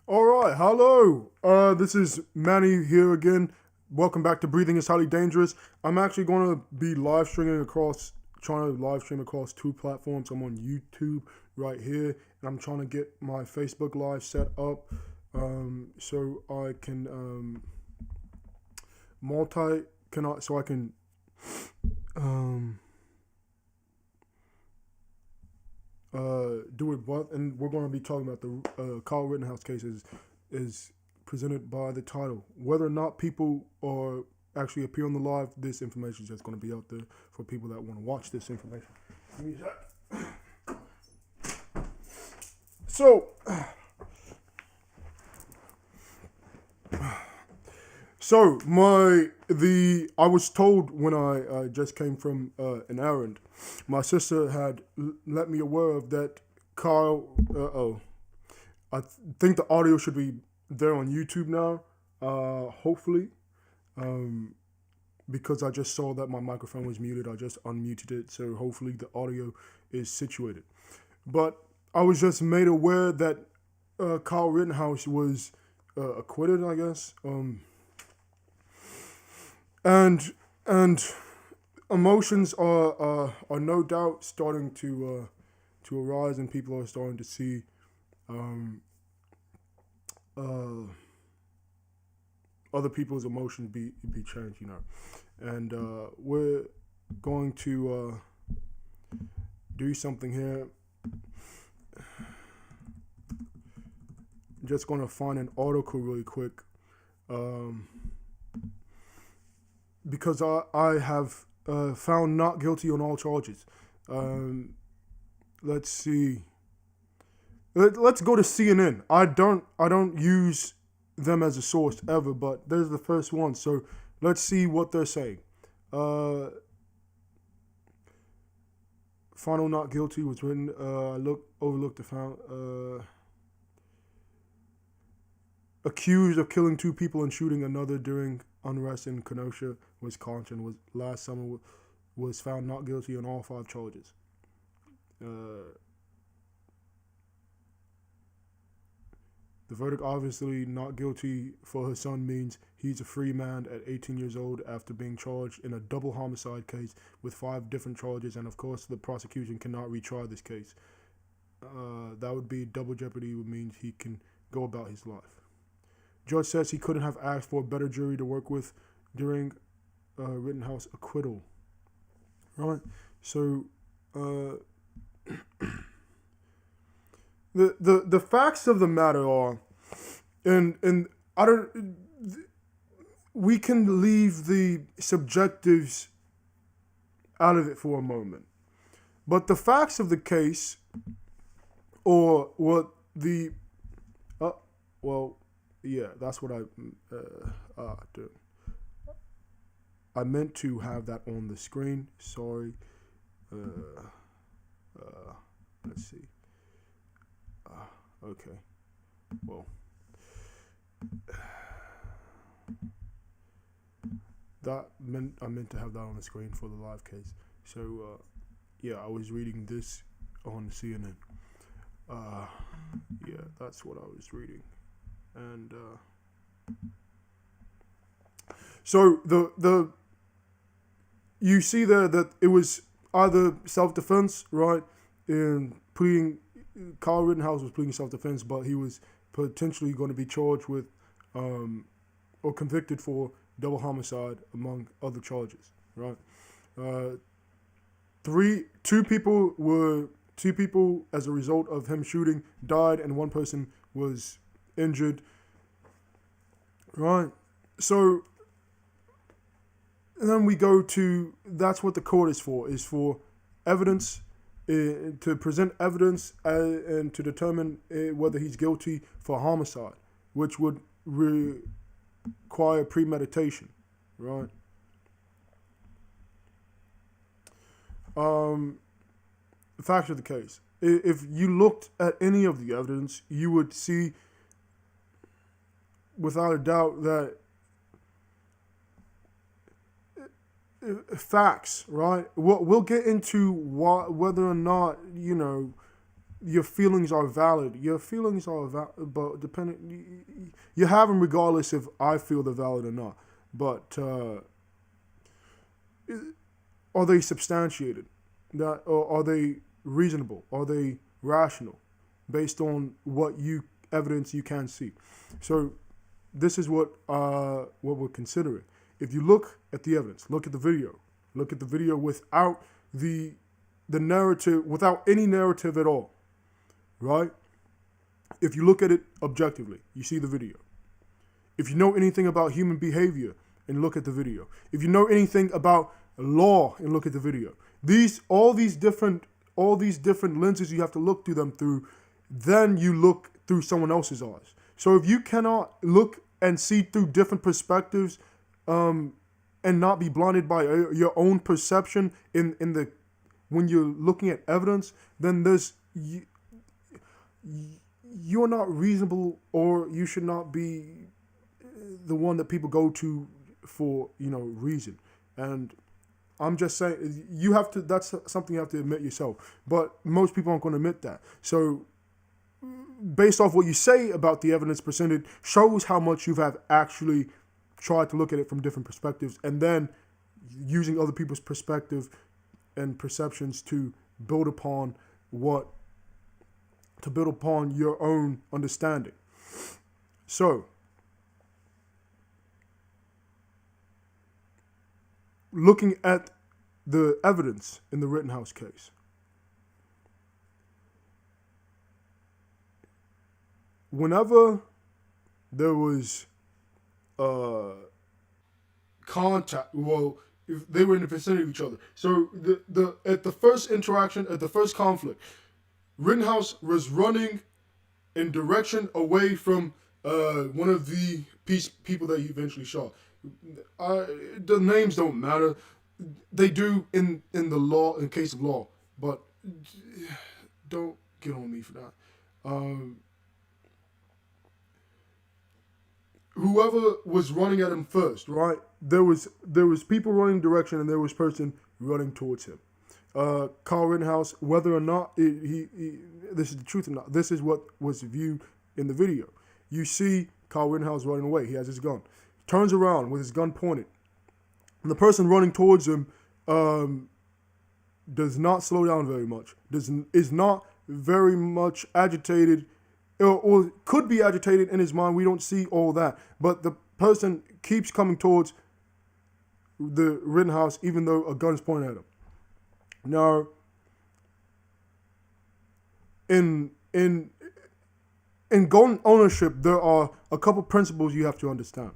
All right, hello. This is Manny here again. Welcome back to Breathing is Highly Dangerous. I'm actually going to be trying to live stream across two platforms. I'm on YouTube right here, and I'm trying to get my Facebook Live set up so I can so I can um, do it. But and we're going to be talking about the Kyle Rittenhouse case is presented by the title. Whether or not people are actually appear on the live, this information is just going to be out there for people that want to watch this information. Give me a sec. So, I was told when I just came from an errand, my sister had let me aware of that Kyle. I think the audio should be there on YouTube now. Hopefully, because I just saw that my microphone was muted. I just unmuted it, so hopefully the audio is situated. But I was just made aware that Kyle Rittenhouse was acquitted, I guess. And emotions are no doubt starting to arise, and people are starting to see other people's emotions be changed, and we're going to do something here. I'm just going to find an article really quick. Because I have found not guilty on all charges. Let's see. Let's go to CNN. I don't use them as a source ever, but there's the first one. So let's see what they're saying. Final not guilty was written. Overlooked the found. Accused of killing two people and shooting another during unrest in Kenosha, Wisconsin, last summer was found not guilty on all 5 charges. The verdict, obviously not guilty for her son, means he's a free man at 18 years old after being charged in a double homicide case with 5 different charges, and of course the prosecution cannot retry this case. That would be double jeopardy, which means he can go about his life. Judge says he couldn't have asked for a better jury to work with during Rittenhouse acquittal. Right? So the facts of the matter are, and I don't. We can leave the subjectives out of it for a moment, but the facts of the case, or what the, yeah, that's what I do. I meant to have that on the screen. Sorry. Let's see. Okay. Well, I meant to have that on the screen for the live case. So, yeah, I was reading this on CNN. Yeah, that's what I was reading. And so the you see there that it was either self-defense, right? In pleading, Kyle Rittenhouse was pleading self-defense, but he was potentially going to be charged with or convicted for double homicide among other charges, right? Two people as a result of him shooting died, and one person was injured, right? So, and then we go to, that's what the court is for evidence, to present evidence and to determine whether he's guilty for homicide, which would require premeditation, right? The facts of the case. If you looked at any of the evidence, you would see without a doubt that facts, right? We'll get into whether or not, your feelings are valid. Your feelings are but depending, you have them regardless if I feel they're valid or not. But are they substantiated? That, or are they reasonable? Are they rational, based on what evidence you can see? So this is what we're considering. If you look at the evidence, look at the video without the narrative, without any narrative at all, right? If you look at it objectively, you see the video. If you know anything about human behavior and look at the video. If you know anything about law and look at the video. All these different lenses you have to look through them through, then you look through someone else's eyes. So if you cannot look and see through different perspectives, and not be blinded by your own perception when you're looking at evidence, then you're not reasonable, or you should not be the one that people go to for reason. And I'm just saying, that's something you have to admit yourself. But most people aren't going to admit that. So based off what you say about the evidence presented shows how much you have actually tried to look at it from different perspectives, and then using other people's perspective and perceptions to build upon your own understanding. So, looking at the evidence in the Rittenhouse case, whenever there was contact, if they were in the vicinity of each other. So at the first interaction, at the first conflict, Rittenhouse was running in direction away from one of the people that he eventually shot. The names don't matter. They do in the law, in case of law, but don't get on me for that. Whoever was running at him first, right? There was people running direction, and there was person running towards him. Kyle Rittenhouse, whether or not this is the truth or not, this is what was viewed in the video. You see Kyle Rittenhouse running away. He has his gun. Turns around with his gun pointed. And the person running towards him does not slow down very much. Is not very much agitated, or could be agitated in his mind. We don't see all that. But the person keeps coming towards the Rittenhouse, even though a gun is pointed at him. Now, in gun ownership, there are a couple principles you have to understand.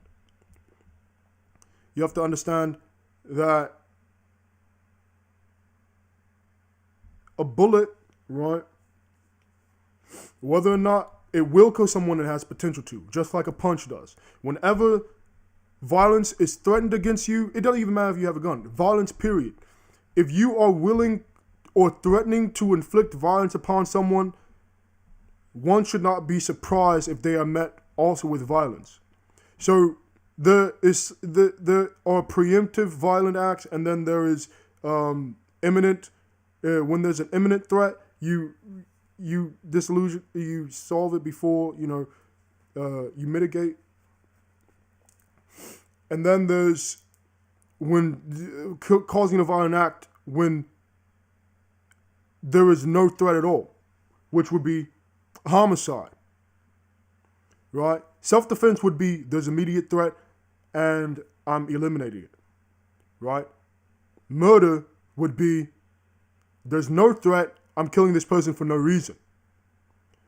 You have to understand that a bullet, right, whether or not it will kill someone, it has potential to, just like a punch does. Whenever violence is threatened against you, it doesn't even matter if you have a gun. Violence, period. If you are willing or threatening to inflict violence upon someone, one should not be surprised if they are met also with violence. So there are preemptive violent acts, and then there is imminent. When there's an imminent threat, you solve it before you mitigate. And then there's when causing a violent act when there is no threat at all, which would be homicide, right? Self-defense would be there's immediate threat and I'm eliminating it, right? Murder would be there's no threat, I'm killing this person for no reason,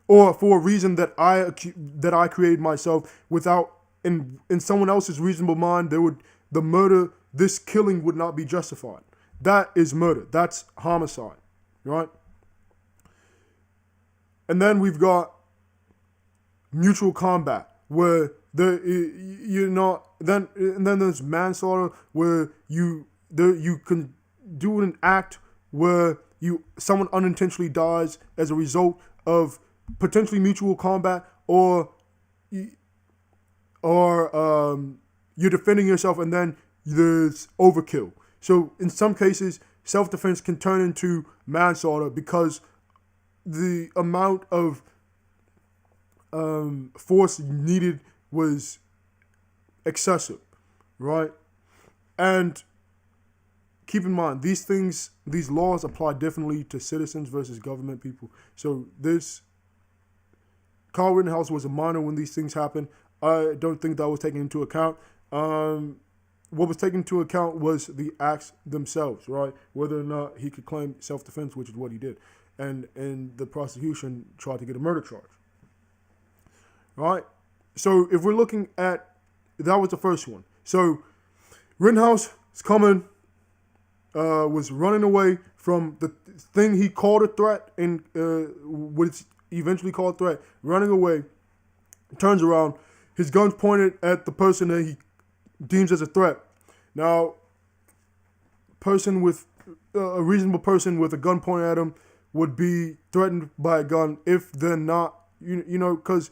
or for a reason that I created myself without in someone else's reasonable mind. This killing would not be justified. That is murder. That's homicide, right? And then we've got mutual combat, where then there's manslaughter, where you can do an act where someone unintentionally dies as a result of potentially mutual combat, or you're defending yourself and then there's overkill. So in some cases, self-defense can turn into manslaughter because the amount of force needed was excessive, right? And keep in mind, these laws apply differently to citizens versus government people. So Kyle Rittenhouse was a minor when these things happened. I don't think that was taken into account. What was taken into account was the acts themselves, right? Whether or not he could claim self-defense, which is what he did. And the prosecution tried to get a murder charge, right? So if we're looking at, that was the first one. So Rittenhouse is coming, was running away from the thing he called a threat, and which eventually called a threat, running away, turns around, his gun's pointed at the person that he deems as a threat. Now, a reasonable person with a gun pointed at him would be threatened by a gun if they're not, because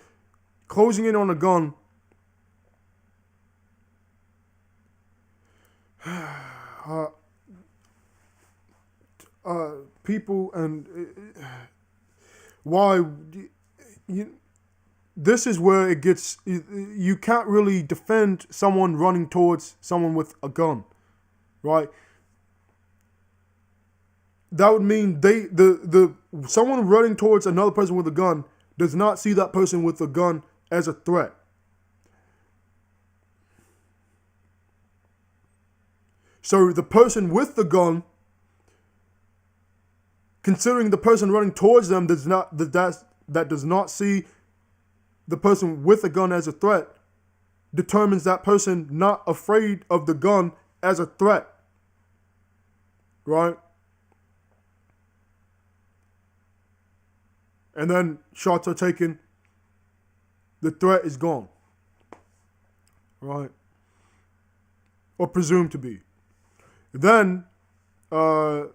closing in on a gun, people, and why this is where it gets, you can't really defend someone running towards someone with a gun, right? That would mean someone running towards another person with a gun does not see that person with a gun as a threat. So the person with the gun, considering the person running towards them does not see the person with a gun as a threat, determines that person not afraid of the gun as a threat, right? And then shots are taken, the threat is gone, right? Or presumed to be. Then the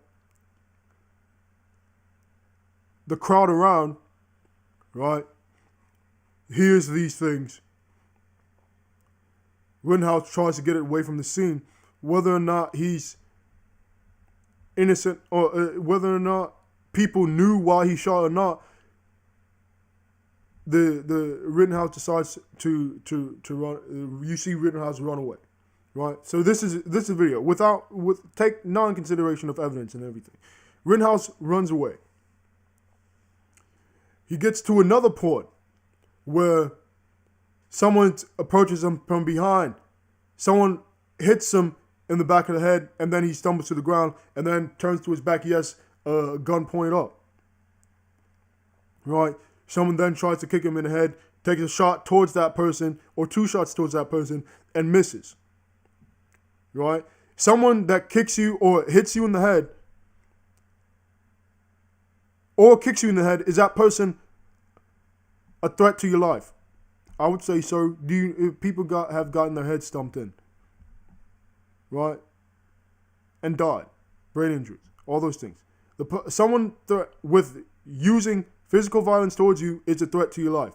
crowd around, right, hears these things. Rittenhouse tries to get it away from the scene, whether or not he's innocent or whether or not people knew why he shot or not. The Rittenhouse decides to run. You see Rittenhouse run away, right? So this is a video take non-consideration of evidence and everything. Rittenhouse runs away. He gets to another point where someone approaches him from behind. Someone hits him in the back of the head, and then he stumbles to the ground, and then turns to his back. He has a gun pointed up, right? Someone then tries to kick him in the head, takes a shot towards that person, or two shots towards that person, and misses, right? Someone that kicks you or hits you in the head, or kicks you in the head, is that person a threat to your life? I would say so. People have gotten their heads stumped in, right, and died, brain injuries, all those things. Someone with using physical violence towards you is a threat to your life.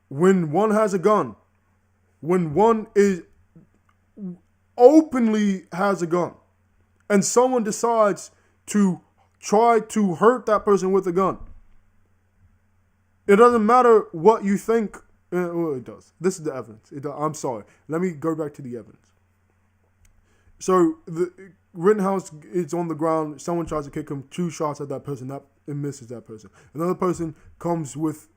When one has a gun, when one is openly has a gun, and someone decides to try to hurt that person with a gun, it doesn't matter what you think. Well, it does. This is the evidence. I'm sorry. Let me go back to the evidence. So Rittenhouse is on the ground. Someone tries to kick him. 2 shots at that person. It misses that person. Another person comes with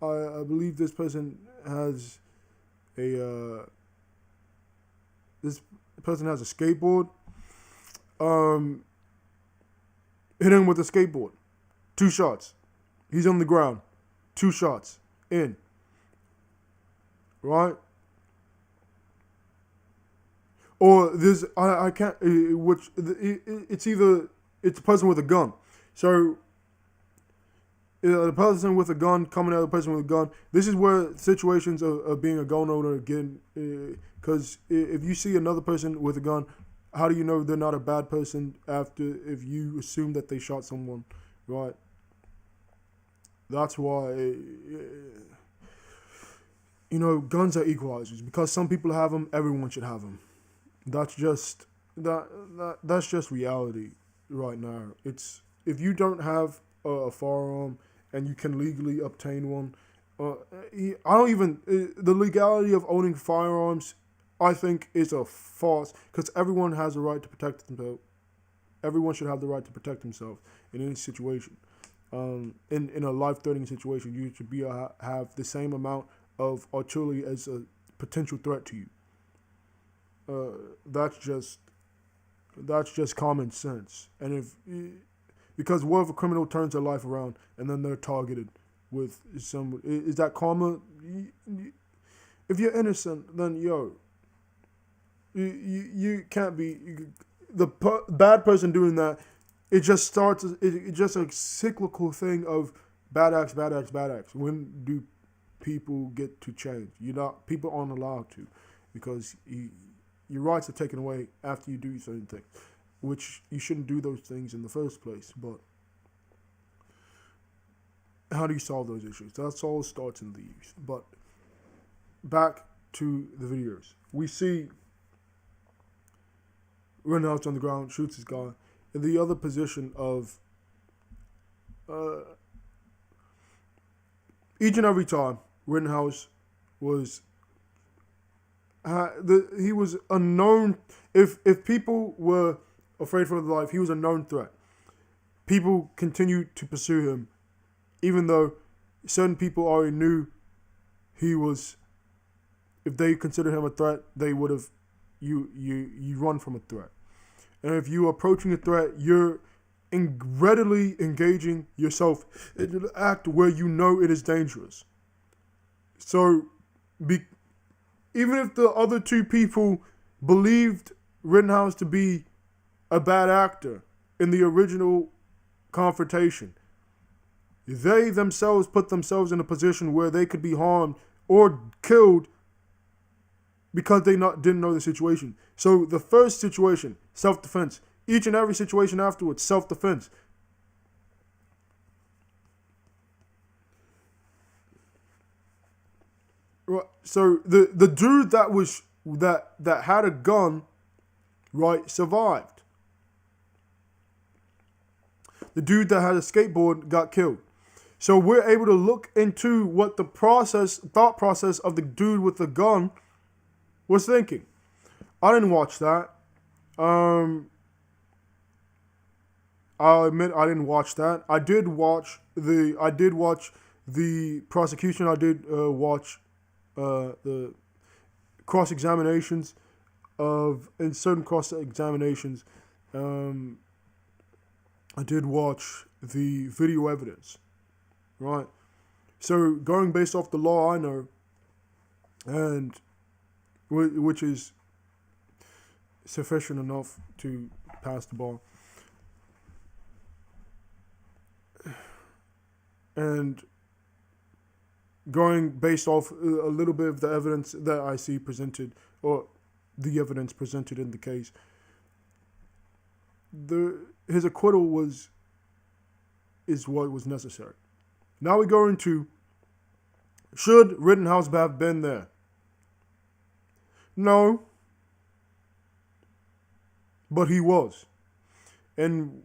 I believe this person has this person has a skateboard. Hit him with a skateboard. 2 shots. He's on the ground. 2 shots in. Right? Or there's I can't it's either it's a person with a gun. So the person with a gun coming at the person with a gun. This is where situations of being a gun owner again, because if you see another person with a gun, how do you know they're not a bad person if you assume that they shot someone, right? That's why guns are equalizers. Because some people have them, everyone should have them. That's just reality. right now. It's if you don't have a firearm and you can legally obtain one. I don't even the legality of owning firearms. I think is a farce because everyone has a right to protect themselves. Everyone should have the right to protect himself in any situation. In a life-threatening situation, you should have the same amount of artillery as a potential threat to you. That's just common sense. And because what if a criminal turns their life around and then they're targeted with some? Is that karma? If you're innocent, then you can't be bad person doing that. It just starts. It's just a cyclical thing of bad acts, bad acts, bad acts. When do people get to change? People aren't allowed to, because your rights are taken away after you do certain things, which you shouldn't do those things in the first place. But how do you solve those issues? That's all starts in the youth. But back to the videos, we see Rittenhouse on the ground, shoots his guy. In the other position of each and every time Rittenhouse was he was a known, if people were afraid for their life, he was a known threat. People continued to pursue him, even though certain people already knew he was. If they considered him a threat, they would have you run from a threat. And if you're approaching a threat, you're readily engaging yourself in an act where you know it is dangerous. So, even if the other two people believed Rittenhouse to be a bad actor in the original confrontation, they themselves put themselves in a position where they could be harmed or killed because they didn't know the situation. So the first situation, self-defense. Each and every situation afterwards, self-defense. So the dude that had a gun, right, survived. The dude that had a skateboard got killed. So we're able to look into what the thought process of the dude with the gun was thinking. I didn't watch that. I'll admit I didn't watch that. I did watch the prosecution. I did watch the cross-examinations in certain cross-examinations. I did watch the video evidence, right? So going based off the law I know, and which is sufficient enough to pass the bar. And going based off a little bit of the evidence that I see presented, or the evidence presented in the case, his acquittal is what was necessary. Now we go into, should Rittenhouse have been there? No, but he was. And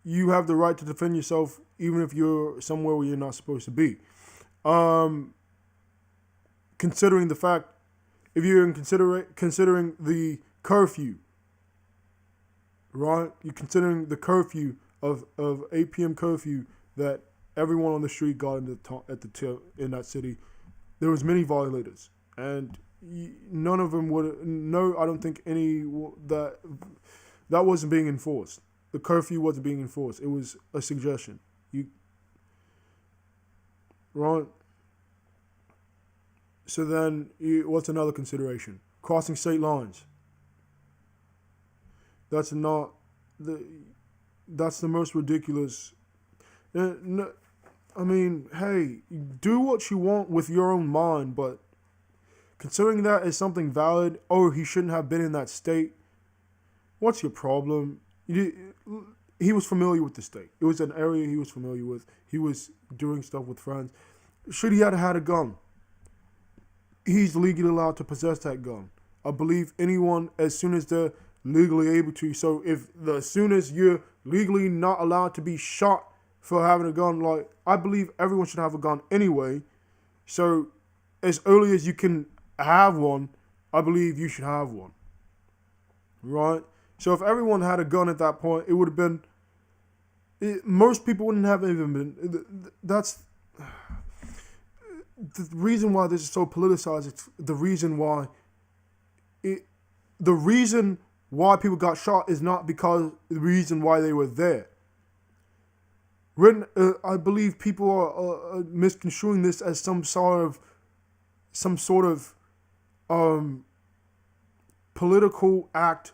you have the right to defend yourself even if you're somewhere where you're not supposed to be. Considering the fact, if you're considering the curfew, right? You're considering the curfew of 8 p.m. curfew that everyone on the street got in that city. There was many violators, and none of them would. No, I don't think any that wasn't being enforced. The curfew wasn't being enforced. It was a suggestion. Right? So then, what's another consideration? Crossing state lines. That's the most ridiculous. I mean, hey, do what you want with your own mind, but considering that as something valid, he shouldn't have been in that state. What's your problem? He was familiar with the state. It was an area he was familiar with. He was doing stuff with friends. Should he have had a gun? He's legally allowed to possess that gun. I believe anyone, as soon as they're legally able to. So as soon as you're legally not allowed to be shot for having a gun. Like, I believe everyone should have a gun anyway. So, as early as you can have one, I believe you should have one. Right? So, if everyone had a gun at that point, it would have been... most people wouldn't have even been... That's... The reason why this is so politicized, it's the reason why... The reason why people got shot is not because the reason why they were there. I believe people are misconstruing this as some sort of political act,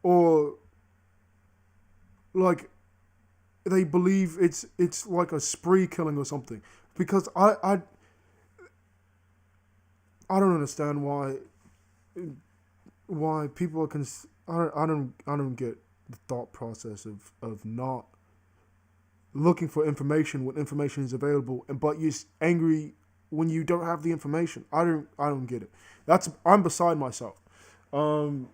or like they believe it's like a spree killing or something. Because I don't understand why people are I don't get the thought process of not looking for information when information is available, but you're angry when you don't have the information. I don't get it. I'm beside myself. I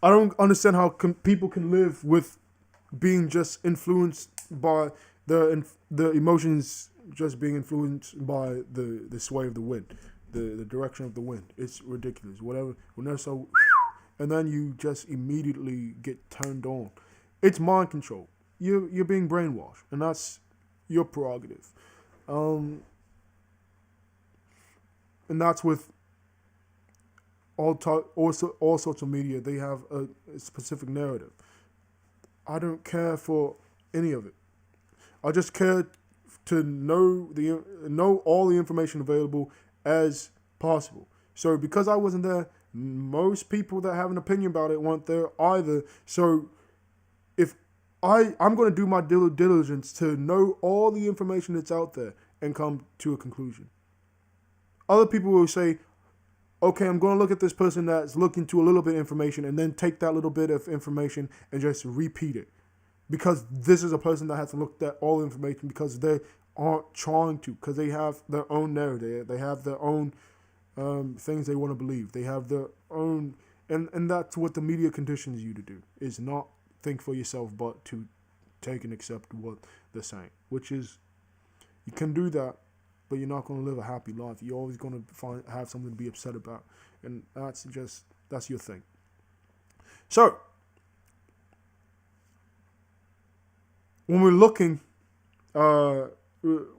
don't understand how people can live with being just influenced by the emotions, just being influenced by the sway of the wind, the direction of the wind. It's ridiculous. Whatever, when they're so, and then you just immediately get turned on. It's mind control. You're being brainwashed, and that's your prerogative. And that's with all social media. They have a specific narrative. I don't care for any of it. I just care to know all the information available as possible. So because I wasn't there, most people that have an opinion about it weren't there either. So if I'm going to do my due diligence to know all the information that's out there and come to a conclusion. Other people will say, okay, I'm going to look at this person that's looked into a little bit of information and then take that little bit of information and just repeat it. Because this is a person that has to look at all the information because they aren't trying to, because they have their own narrative. They have their own things they want to believe. They have their own, and that's what the media conditions you to do, is not think for yourself, but to take and accept what they're saying, which is, you can do that, but you're not going to live a happy life. You're always going to have something to be upset about, and that's your thing. So, when we're looking,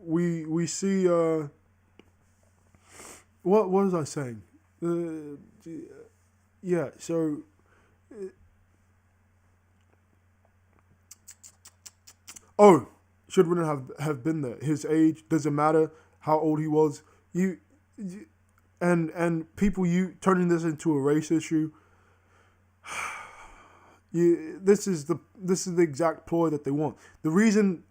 we see, what was I saying? Yeah, so, should Rittenhouse have been there? His age doesn't matter. How old he was. And people, turning this into a race issue. This is the exact ploy that they want. The reason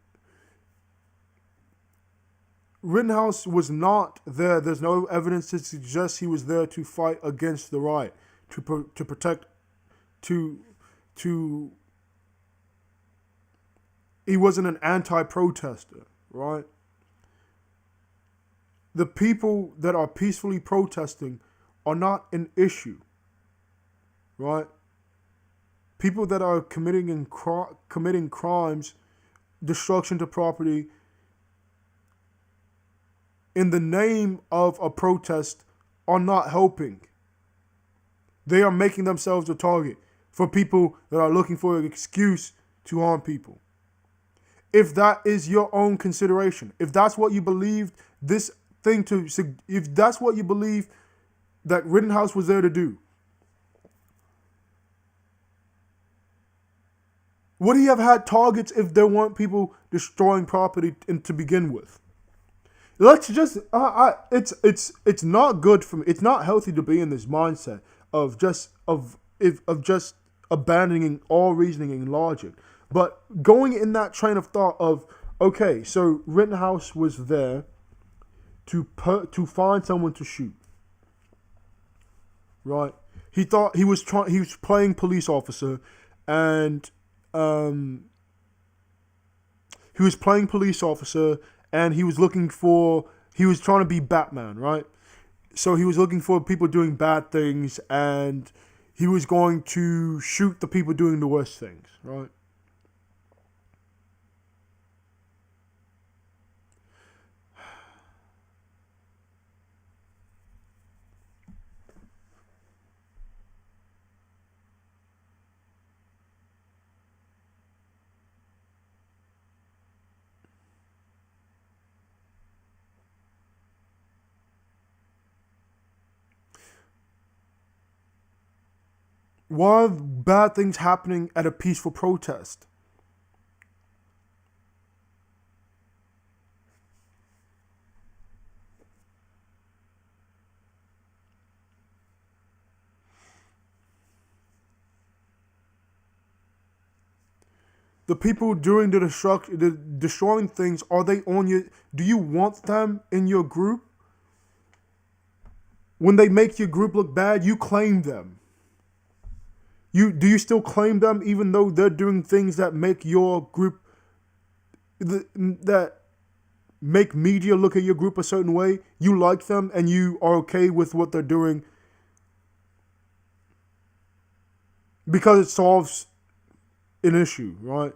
Rittenhouse was not there, there's no evidence to suggest he was there to fight against the riot, to protect, he wasn't an anti-protester, right? The people that are peacefully protesting are not an issue, right? People that are committing crimes, destruction to property, in the name of a protest, are not helping. They are making themselves a target for people that are looking for an excuse to harm people. If that is your own consideration, if that's what you believe if that's what you believe that Rittenhouse was there to do, would he have had targets if there weren't people destroying property to begin with? Let's just, it's not good for me. It's not healthy to be in this mindset of just abandoning all reasoning and logic. But going in that train of thought of, okay, so Rittenhouse was there to find someone to shoot, right? He thought he was playing police officer, and he was playing police officer, and he was trying to be Batman, right? So he was looking for people doing bad things, and he was going to shoot the people doing the worst things, right? Why are bad things happening at a peaceful protest? The people doing the destroying things, are they on your? Do you want them in your group? When they make your group look bad, you claim them. Do you still claim them even though they're doing things that make your group that make media look at your group a certain way? You like them and you are okay with what they're doing because it solves an issue, right?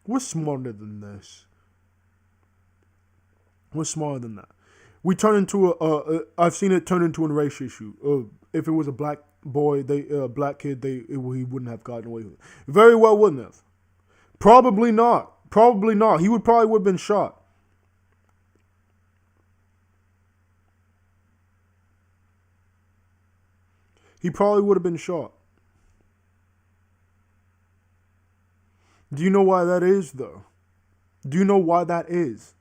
We're smarter than this. We're smarter than that. We turn into I've seen it turn into a race issue. If it was a black boy, black kid, he wouldn't have gotten away with it. Very well wouldn't have. Probably not. Probably not. He would have been shot. He probably would have been shot. Do you know why that is, though? Do you know why that is?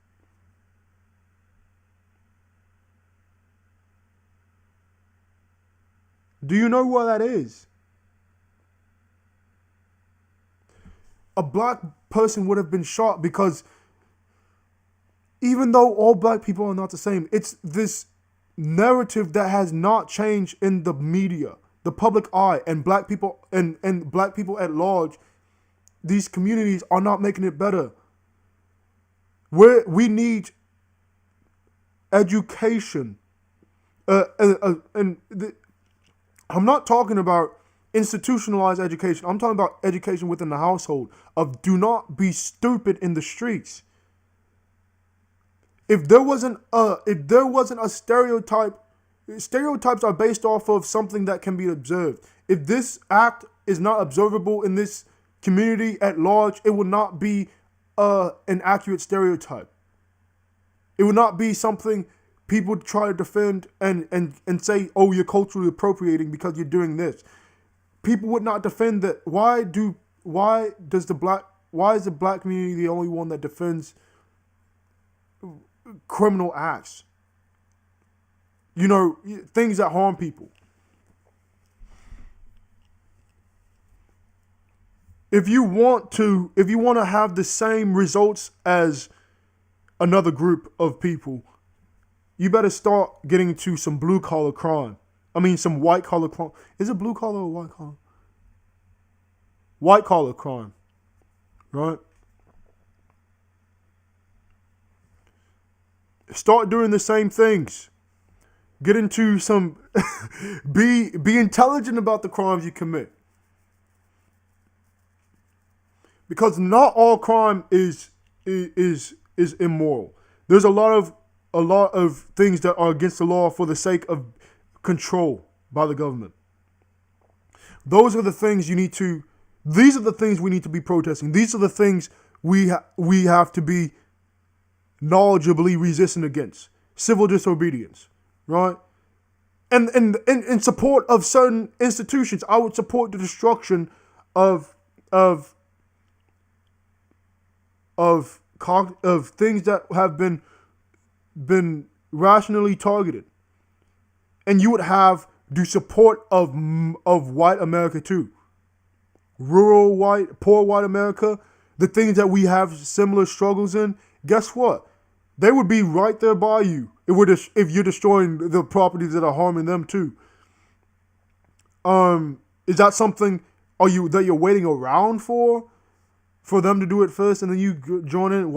Do you know why that is? A black person would have been shot because even though all black people are not the same, it's this narrative that has not changed in the media, the public eye, and black people and black people at large. These communities are not making it better. We need education, I'm not talking about institutionalized education. I'm talking about education within the household. Of do not be stupid in the streets. If there wasn't a stereotype, stereotypes are based off of something that can be observed. If this act is not observable in this community at large, it will not be an accurate stereotype. It will not be something people try to defend and say, oh, you're culturally appropriating because you're doing this. People would not defend that. Why is the black community the only one that defends criminal acts? You know, things that harm people. If you want to have the same results as another group of people, you better start getting to some blue collar crime. I mean, some white collar crime. Is it blue collar or white collar? White collar crime, right? Start doing the same things. Get into some. be intelligent about the crimes you commit. Because not all crime is immoral. There's a lot of things that are against the law for the sake of control by the government. These are the things we need to be protesting. These are the things we have to be knowledgeably resistant against. Civil disobedience, right? And in support of certain institutions, I would support the destruction of things that have been rationally targeted, and you would have the support of white America too, rural white, poor white America, the things that we have similar struggles in. Guess what? They would be right there by you if you're destroying the properties that are harming them too. Is that something that you're waiting around for them to do it first and then you join in?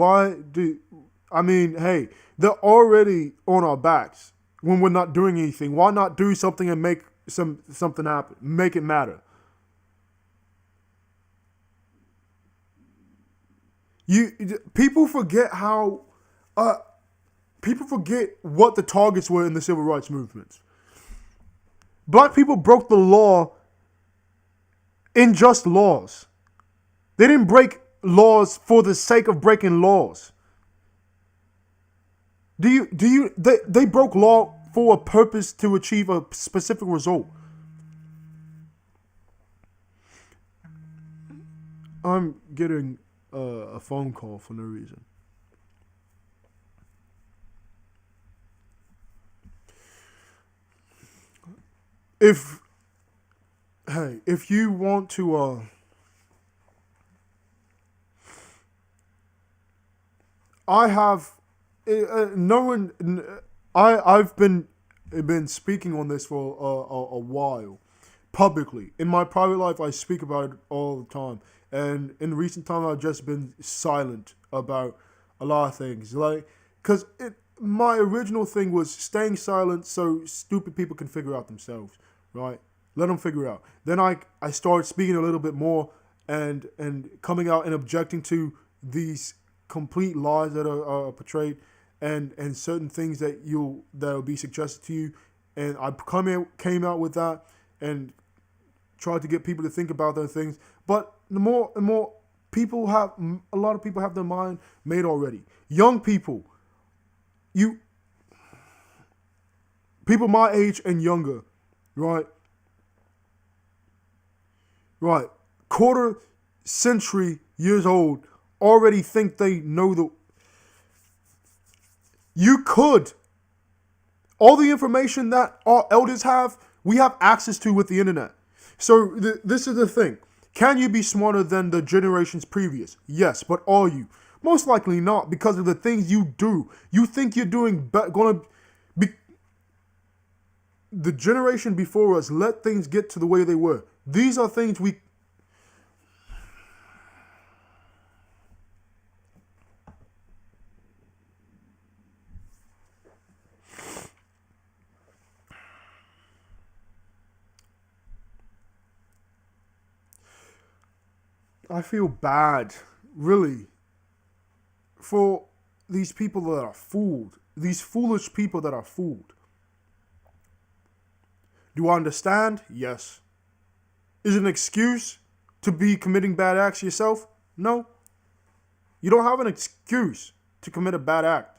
I mean, hey, they're already on our backs when we're not doing anything. Why not do something and make something happen? Make it matter. You people forget how uh, people forget what the targets were in the civil rights movements. Black people broke the law in just laws. They didn't break laws for the sake of breaking laws. They broke law for a purpose to achieve a specific result. I'm getting a phone call for no reason. If you want to I have no one. I've been speaking on this for a while, publicly. In my private life, I speak about it all the time, and in recent time, I've just been silent about a lot of things. Like, cause my original thing was staying silent so stupid people can figure out themselves, right? Let them figure out. Then I started speaking a little bit more and coming out and objecting to these complete lies that are portrayed and certain things that will be suggested to you, and I came out with that and tried to get people to think about those things. But the more and more people have, a lot of people have their mind made already. Young people, people my age and younger, right? Right, quarter century years old, already think they know all the information that our elders have, we have access to with the internet. So this is the thing. Can you be smarter than the generations previous? Yes, but are you? Most likely not, because of the things you do. You think you're doing the generation before us let things get to the way they were. These are things I feel bad, really, for these people that are fooled. These foolish people that are fooled. Do I understand? Yes. Is it an excuse to be committing bad acts yourself? No. You don't have an excuse to commit a bad act.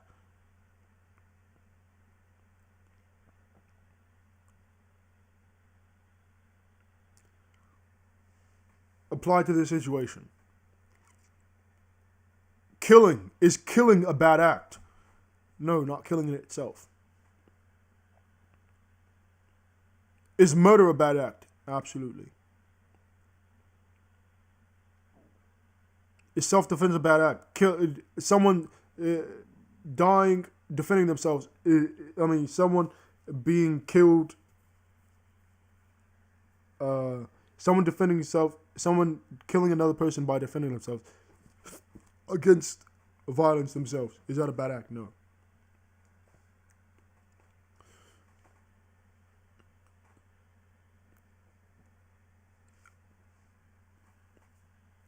Apply to this situation. Is killing a bad act? No, not killing it itself. Is murder a bad act? Absolutely. Is self-defense a bad act? Someone dying, defending themselves. Someone being killed. Someone defending himself. Someone killing another person by defending themselves against violence themselves. Is that a bad act? No.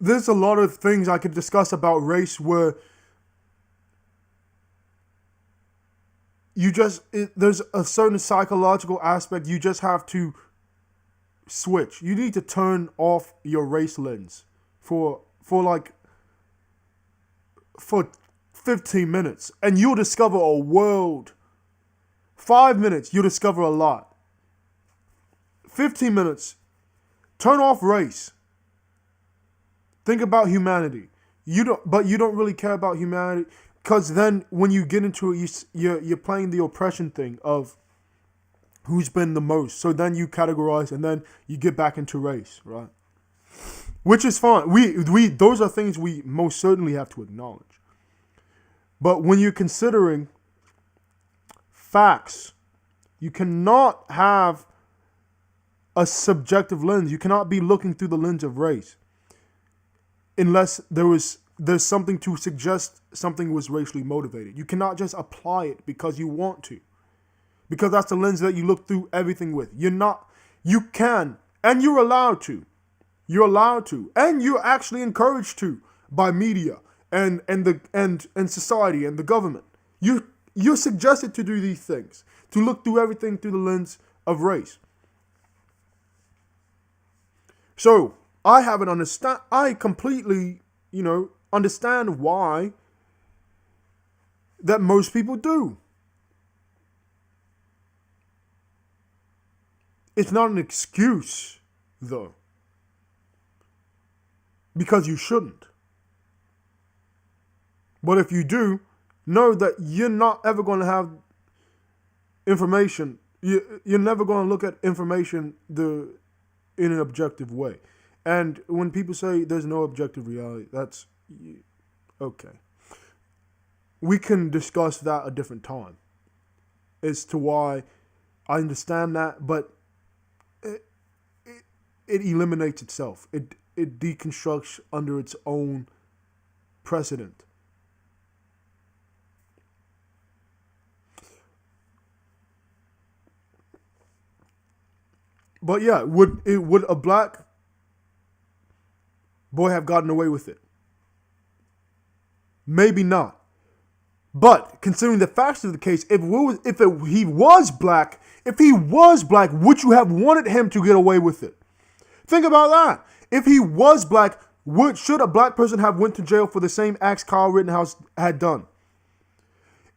There's a lot of things I could discuss about race where there's a certain psychological aspect you just have to switch. You need to turn off your race lens for 15 minutes and you'll discover a world. 5 minutes, you'll discover a lot. 15 minutes, turn off race. Think about humanity. You don't really care about humanity, because then when you get into it, you're playing the oppression thing of who's been the most. So then you categorize, and then you get back into race, right? Which is fine. We those are things we most certainly have to acknowledge. But when you're considering facts, you cannot have a subjective lens. You cannot be looking through the lens of race unless there was there's something to suggest something was racially motivated. You cannot just apply it because you want to. Because that's the lens that you look through everything with. You can, and you're allowed to. You're allowed to, and you're actually encouraged to by media and society and the government. You're suggested to do these things, to look through everything through the lens of race. So I completely, understand why that most people do. It's not an excuse, though, because you shouldn't. But if you do, know that you're not ever going to have information. You're never going to look at information in an objective way. And when people say there's no objective reality, that's okay. We can discuss that a different time as to why I understand that, but it eliminates itself. It deconstructs under its own precedent. But yeah, would a black boy have gotten away with it? Maybe not. But considering the facts of the case, if he was black, would you have wanted him to get away with it? Think about that. If he was black, should a black person have went to jail for the same acts Kyle Rittenhouse had done?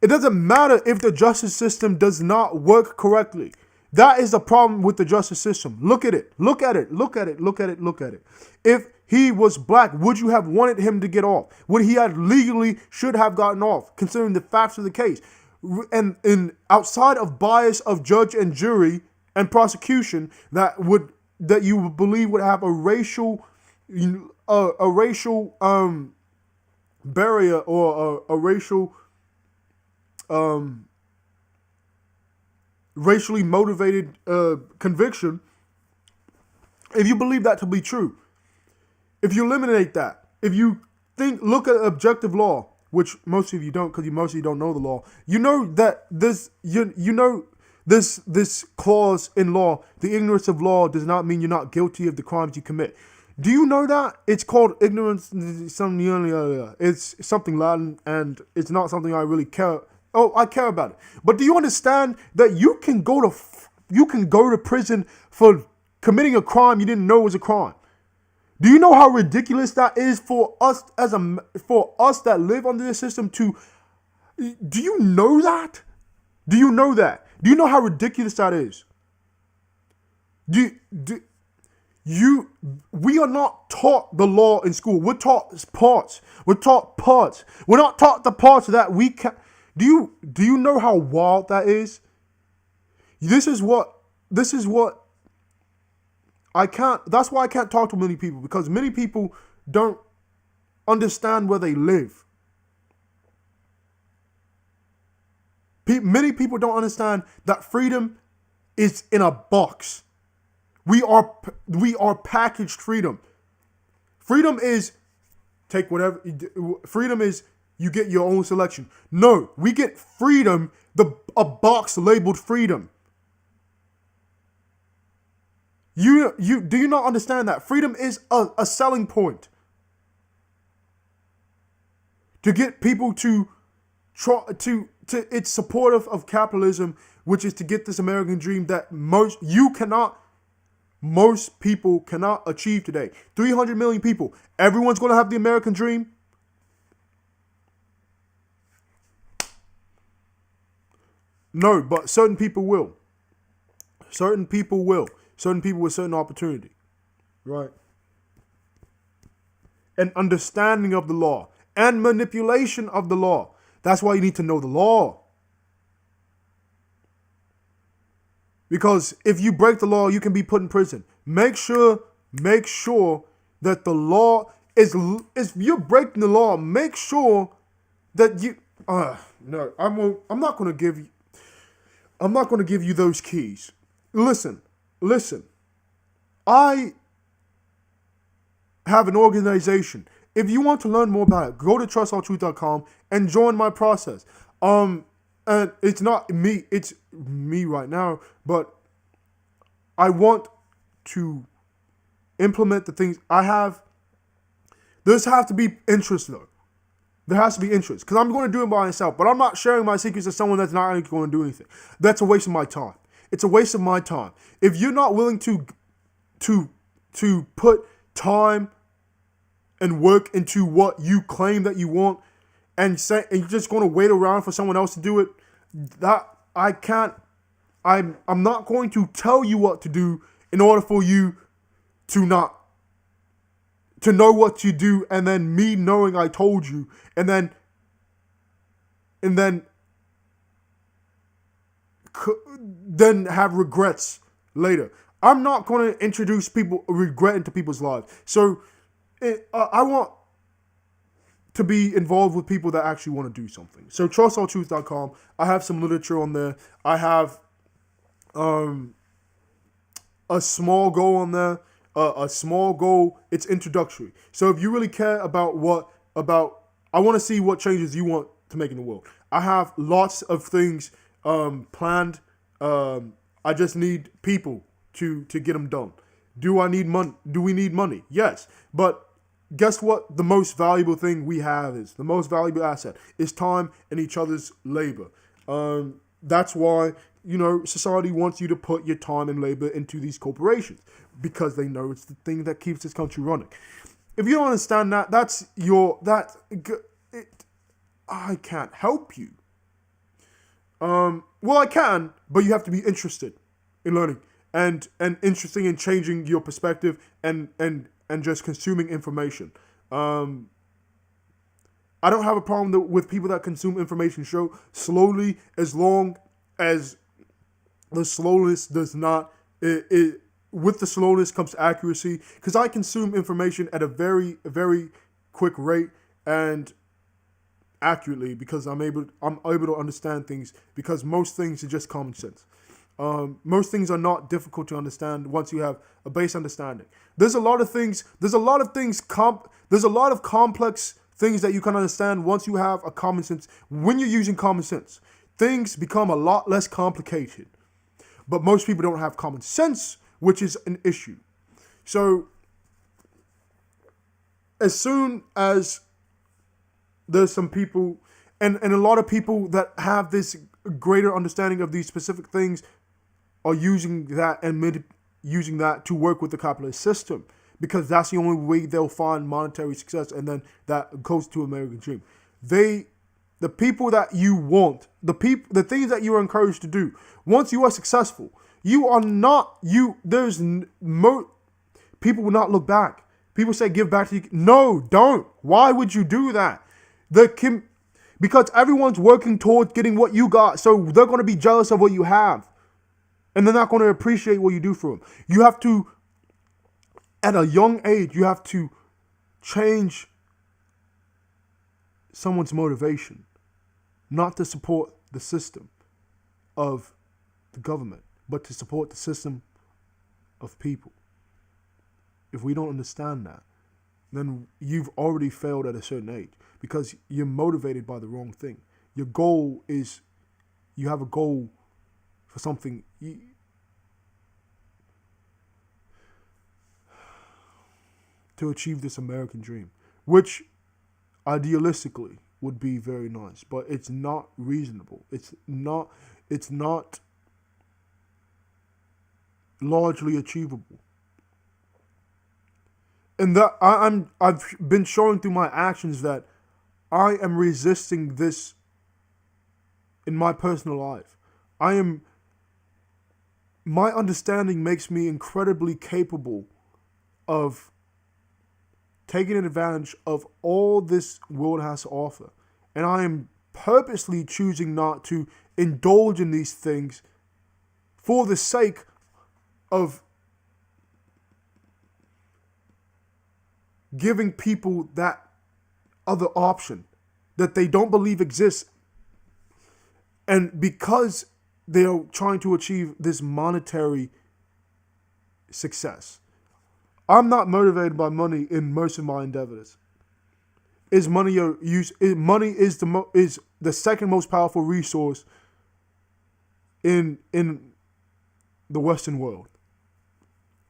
It doesn't matter if the justice system does not work correctly. That is the problem with the justice system. Look at it. Look at it. Look at it. Look at it. Look at it. If he was black, would you have wanted him to get off? Would he have legally should have gotten off, considering the facts of the case? And outside of bias of judge and jury and prosecution, that you would believe would have a racial barrier or a racial racially motivated conviction, if you believe that to be true, if you eliminate that, if you look at objective law, which most of you don't, because you mostly don't know the law, you know that this clause in law, the ignorance of law does not mean you're not guilty of the crimes you commit. Do you know that? It's called ignorance. It's something Latin, and it's not something I really care. Oh, I care about it. But do you understand that you can go to prison for committing a crime you didn't know was a crime? Do you know how ridiculous that is for us that live under this system to? Do you know that? Do you know that? Do you know how ridiculous that is? We are not taught the law in school. We're taught parts. We're taught parts. We're not taught the parts that we can. Do you know how wild that is? This is what I can't. That's why I can't talk to many people, because many people don't understand where they live. Many people don't understand that freedom is in a box. We are packaged freedom. Freedom is take whatever. Freedom is you get your own selection. No, we get freedom, a box labeled freedom. Do you not understand that? Freedom is a selling point. To get people to it's supportive of capitalism, which is to get this American dream that most people cannot achieve today. 300 million people. Everyone's going to have the American dream. No, but certain people will. Certain people will. Certain people with certain opportunity. Right? And understanding of the law. And manipulation of the law. That's why you need to know the law. Because if you break the law, you can be put in prison. Make sure that the law is if you're breaking the law, make sure that you no, I'm not going to give you those keys. Listen. I have an organization. if you want to learn more about it, go to trustalltruth.com and join my process. And it's not me, it's me right now, but I want to implement the things I have. There's have to be interest though. There has to be interest because I'm going to do it by myself, but I'm not sharing my secrets to someone that's not going to do anything. That's a waste of my time. It's a waste of my time. If you're not willing to put time and work into what you claim that you want, and you're just going to wait around for someone else to do it, that I can't. I'm not going to tell you what to do in order for you to know what you do, and then me knowing I told you, and then have regrets later. I'm not going to introduce regret into people's lives. So I want to be involved with people that actually want to do something. So trustalltruth.com. I have some literature on there. I have a small goal on there. A small goal. It's introductory. So if you really care about I want to see what changes you want to make in the world. I have lots of things planned. I just need people to get them done. Do I need money? Do we need money? Yes. But guess what? The most valuable thing we have is the most valuable asset is time and each other's labor. That's why, society wants you to put your time and labor into these corporations because they know it's the thing that keeps this country running. If you don't understand that, I can't help you. Well, I can, but you have to be interested in learning and interested in changing your perspective and just consuming information. I don't have a problem with people that consume information slowly, as long as the slowness does not. With the slowness comes accuracy, because I consume information at a very, very quick rate and accurately because I'm able to understand things, because most things are just common sense. Most things are not difficult to understand once you have a base understanding. There's a lot of complex things that you can understand once you have a common sense. When you're using common sense, things become a lot less complicated. But most people don't have common sense, which is an issue. So as soon as there's some people and a lot of people that have this greater understanding of these specific things are using that to work with the capitalist system, because that's the only way they'll find monetary success, and then that goes to American dream. The people that you want, the things that you are encouraged to do, once you are successful, people will not look back. People say, give back to you. No, don't. Why would you do that? Because everyone's working towards getting what you got, so they're going to be jealous of what you have. And they're not going to appreciate what you do for them. You have to, at a young age, you have to change someone's motivation, not to support the system of the government, but to support the system of people. If we don't understand that, then you've already failed at a certain age, because you're motivated by the wrong thing. Your goal is, you have a goal for something. To achieve this American dream, which idealistically would be very nice, but it's not reasonable. It's not largely achievable. And that I've been showing through my actions that I am resisting this in my personal life. My understanding makes me incredibly capable of taking advantage of all this world has to offer. And I am purposely choosing not to indulge in these things for the sake of giving people that other option that they don't believe exists. And because they're trying to achieve this monetary success. I'm not motivated by money in most of my endeavors. is money money is the second most powerful resource in the Western world.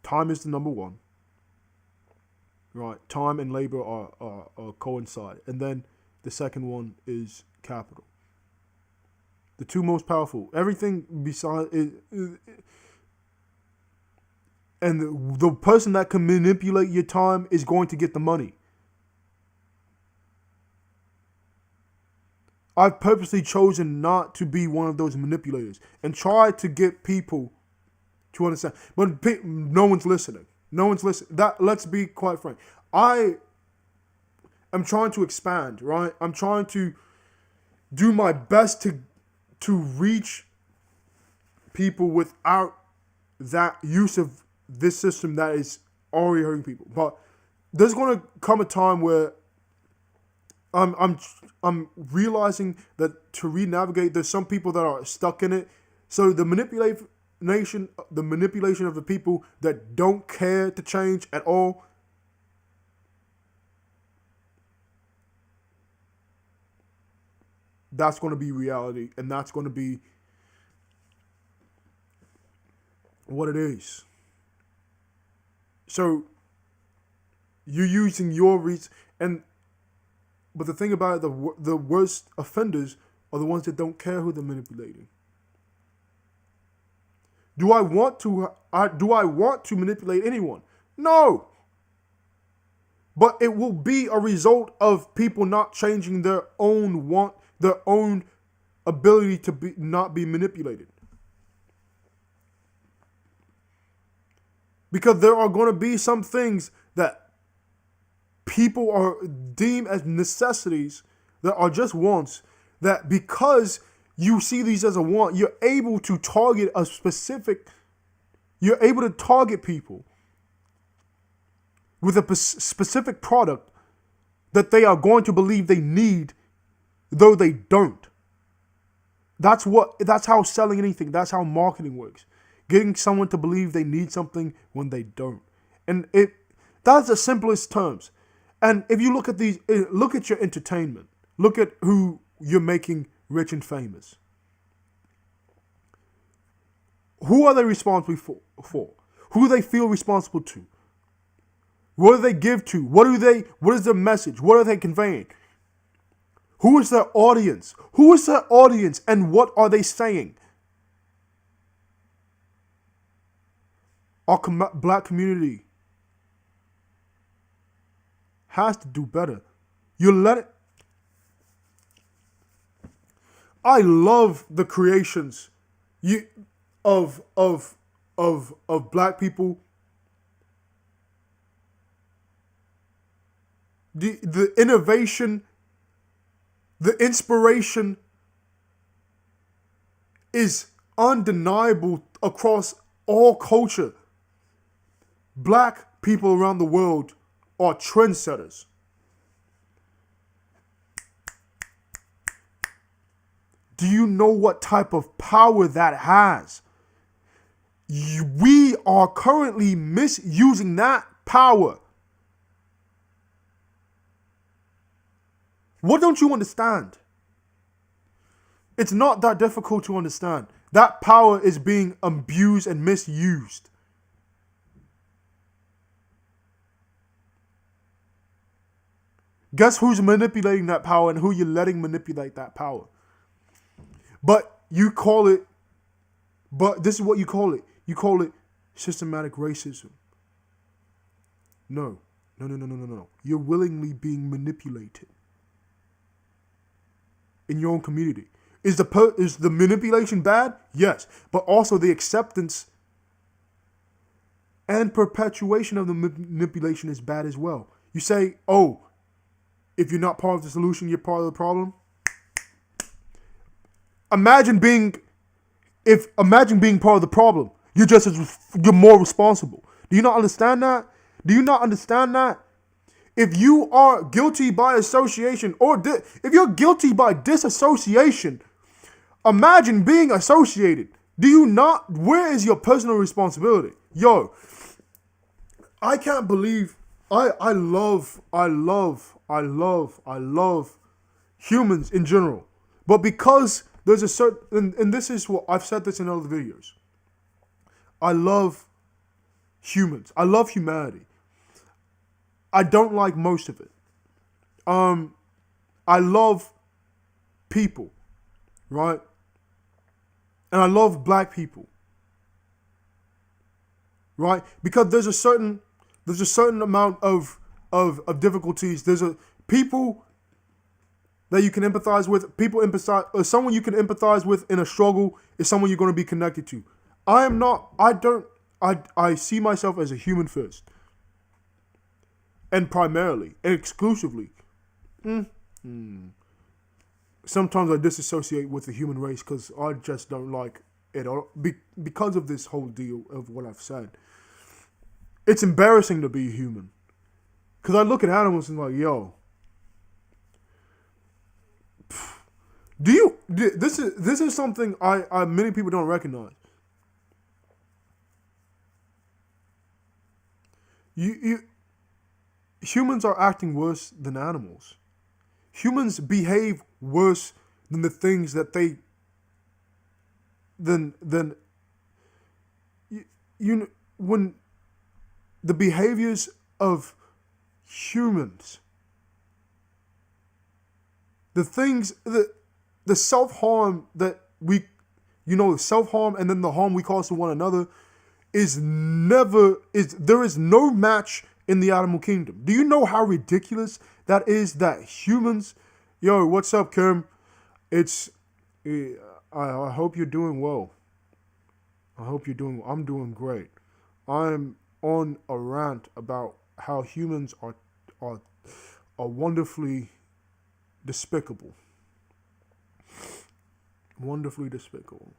Time is the number one. Right, time and labor are coincide, and then the second one is capital. The two most powerful. Everything besides and the person that can manipulate your time is going to get the money. I've purposely chosen not to be one of those manipulators and try to get people to understand. But no one's listening. No one's listening. Let's be quite frank. I am trying to expand, right? I'm trying to do my best to reach people without that use of this system that is already hurting people. But there's going to come a time where I'm realizing that to re-navigate, there's some people that are stuck in it. So the manipulation of the people that don't care to change at all, that's going to be reality, and that's going to be what it is. So you're using your reach, but the thing about it, the worst offenders are the ones that don't care who they're manipulating. Do I want to manipulate anyone? No. But it will be a result of people not changing their own ability to not be manipulated. Because there are going to be some things that people are deemed as necessities that are just wants, that because you see these as a want, you're able to target people with a specific product that they are going to believe they need, though they don't. That's how selling anything, that's how marketing works. Getting someone to believe they need something when they don't. And that's the simplest terms. And if you look at your entertainment, look at who you're making rich and famous. Who are they responsible for? Who do they feel responsible to? What do they give to? What is their message? What are they conveying? Who is their audience? Who is their audience and what are they saying? Our black community has to do better. I love the creations of black people. The innovation, the inspiration is undeniable across all culture. Black people around the world are trendsetters. Do you know what type of power that has? We are currently misusing that power. What don't you understand? It's not that difficult to understand. That power is being abused and misused. Guess who's manipulating that power and who you're letting manipulate that power? But this is what you call it. You call it systematic racism. No. You're willingly being manipulated in your own community. Is the manipulation bad? Yes. But also the acceptance and perpetuation of the manipulation is bad as well. You say, oh, if you're not part of the solution, you're part of the problem. Imagine being part of the problem. You're more responsible. Do you not understand that? If you are guilty by association if you're guilty by disassociation, imagine being associated. Where is your personal responsibility? Yo, I can't believe, I love I love humans in general. But because there's a certain, and this is what I've said this in other videos. I love humans. I love humanity. I don't like most of it. I love people, right? And I love black people, right? Because there's a certain amount of difficulties. There's a people that you can empathize with. People empathize, or someone you can empathize with in a struggle is someone you're going to be connected to. I see myself as a human first. And primarily, and exclusively. Sometimes I disassociate with the human race because I just don't like it all. Because of this whole deal of what I've said. It's embarrassing to be human. Because I look at animals and like, yo. This is something I many people don't recognize. Humans are acting worse than animals. Humans behave worse than the things that they when the behaviors of humans, the things the self-harm that the self-harm and then the harm we cause to one another there is no match in the animal kingdom. Do you know how ridiculous that is that humans, yo, what's up, Kim? I hope you're doing well. I'm doing great. I'm on a rant about how humans are wonderfully despicable. Wonderfully despicable.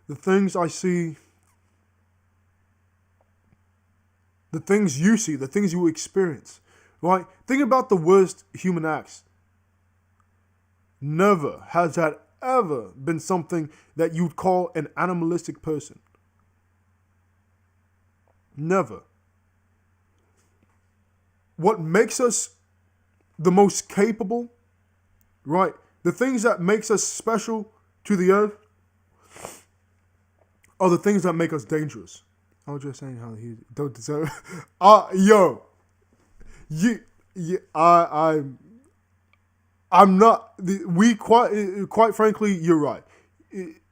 The things I see, the things you see, the things you experience, right? Think about the worst human acts. Never has that ever been something that you'd call an animalistic person. Never. What makes us the most capable, right? The things that makes us special to the earth are the things that make us dangerous. I was just saying how he don't deserve. I'm not. Quite frankly, you're right.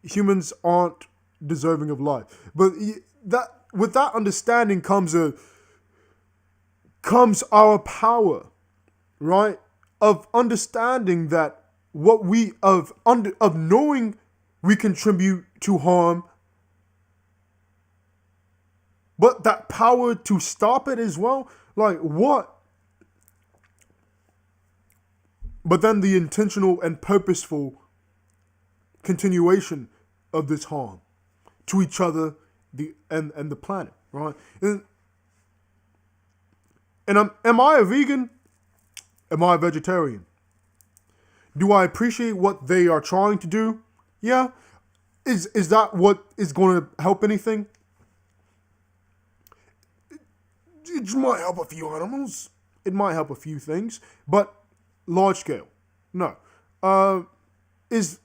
Humans aren't deserving of life, but with that understanding comes our power, right? Of understanding that of knowing we contribute to harm. But that power to stop it as well? Like, what? But then the intentional and purposeful continuation of this harm to each other and the planet, right? And am I a vegan? Am I a vegetarian? Do I appreciate what they are trying to do? Yeah. Is that what is going to help anything? It might help a few animals. It might help a few things, but large scale, no. There's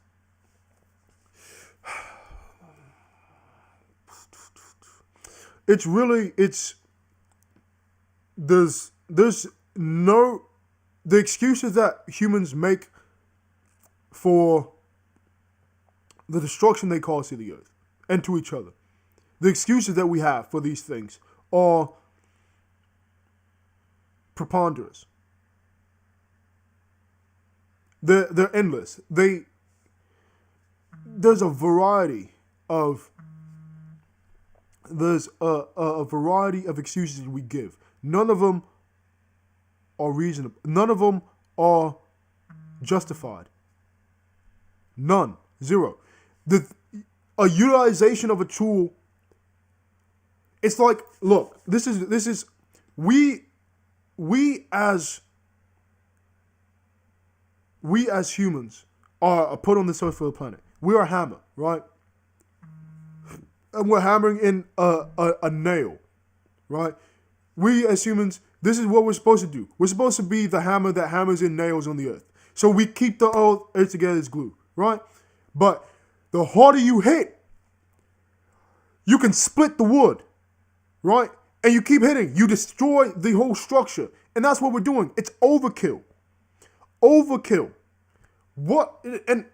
no, the excuses that humans make for the destruction they cause to the earth and to each other. The excuses that we have for these things are preponderous. They're endless. There's a variety of excuses we give. None of them are reasonable. None of them are justified. None. Zero. A utilization of a tool. It's like, look, this is we as humans are put on this earth for the planet. We are a hammer, right? And we're hammering in a nail, right? we as humans, this is what we're supposed to do. We're supposed to be the hammer that hammers in nails on the earth. So we keep the earth together as glue, right? But the harder you hit, you can split the wood, right? And you keep hitting, you destroy the whole structure. And that's what we're doing. It's overkill. Overkill. What? And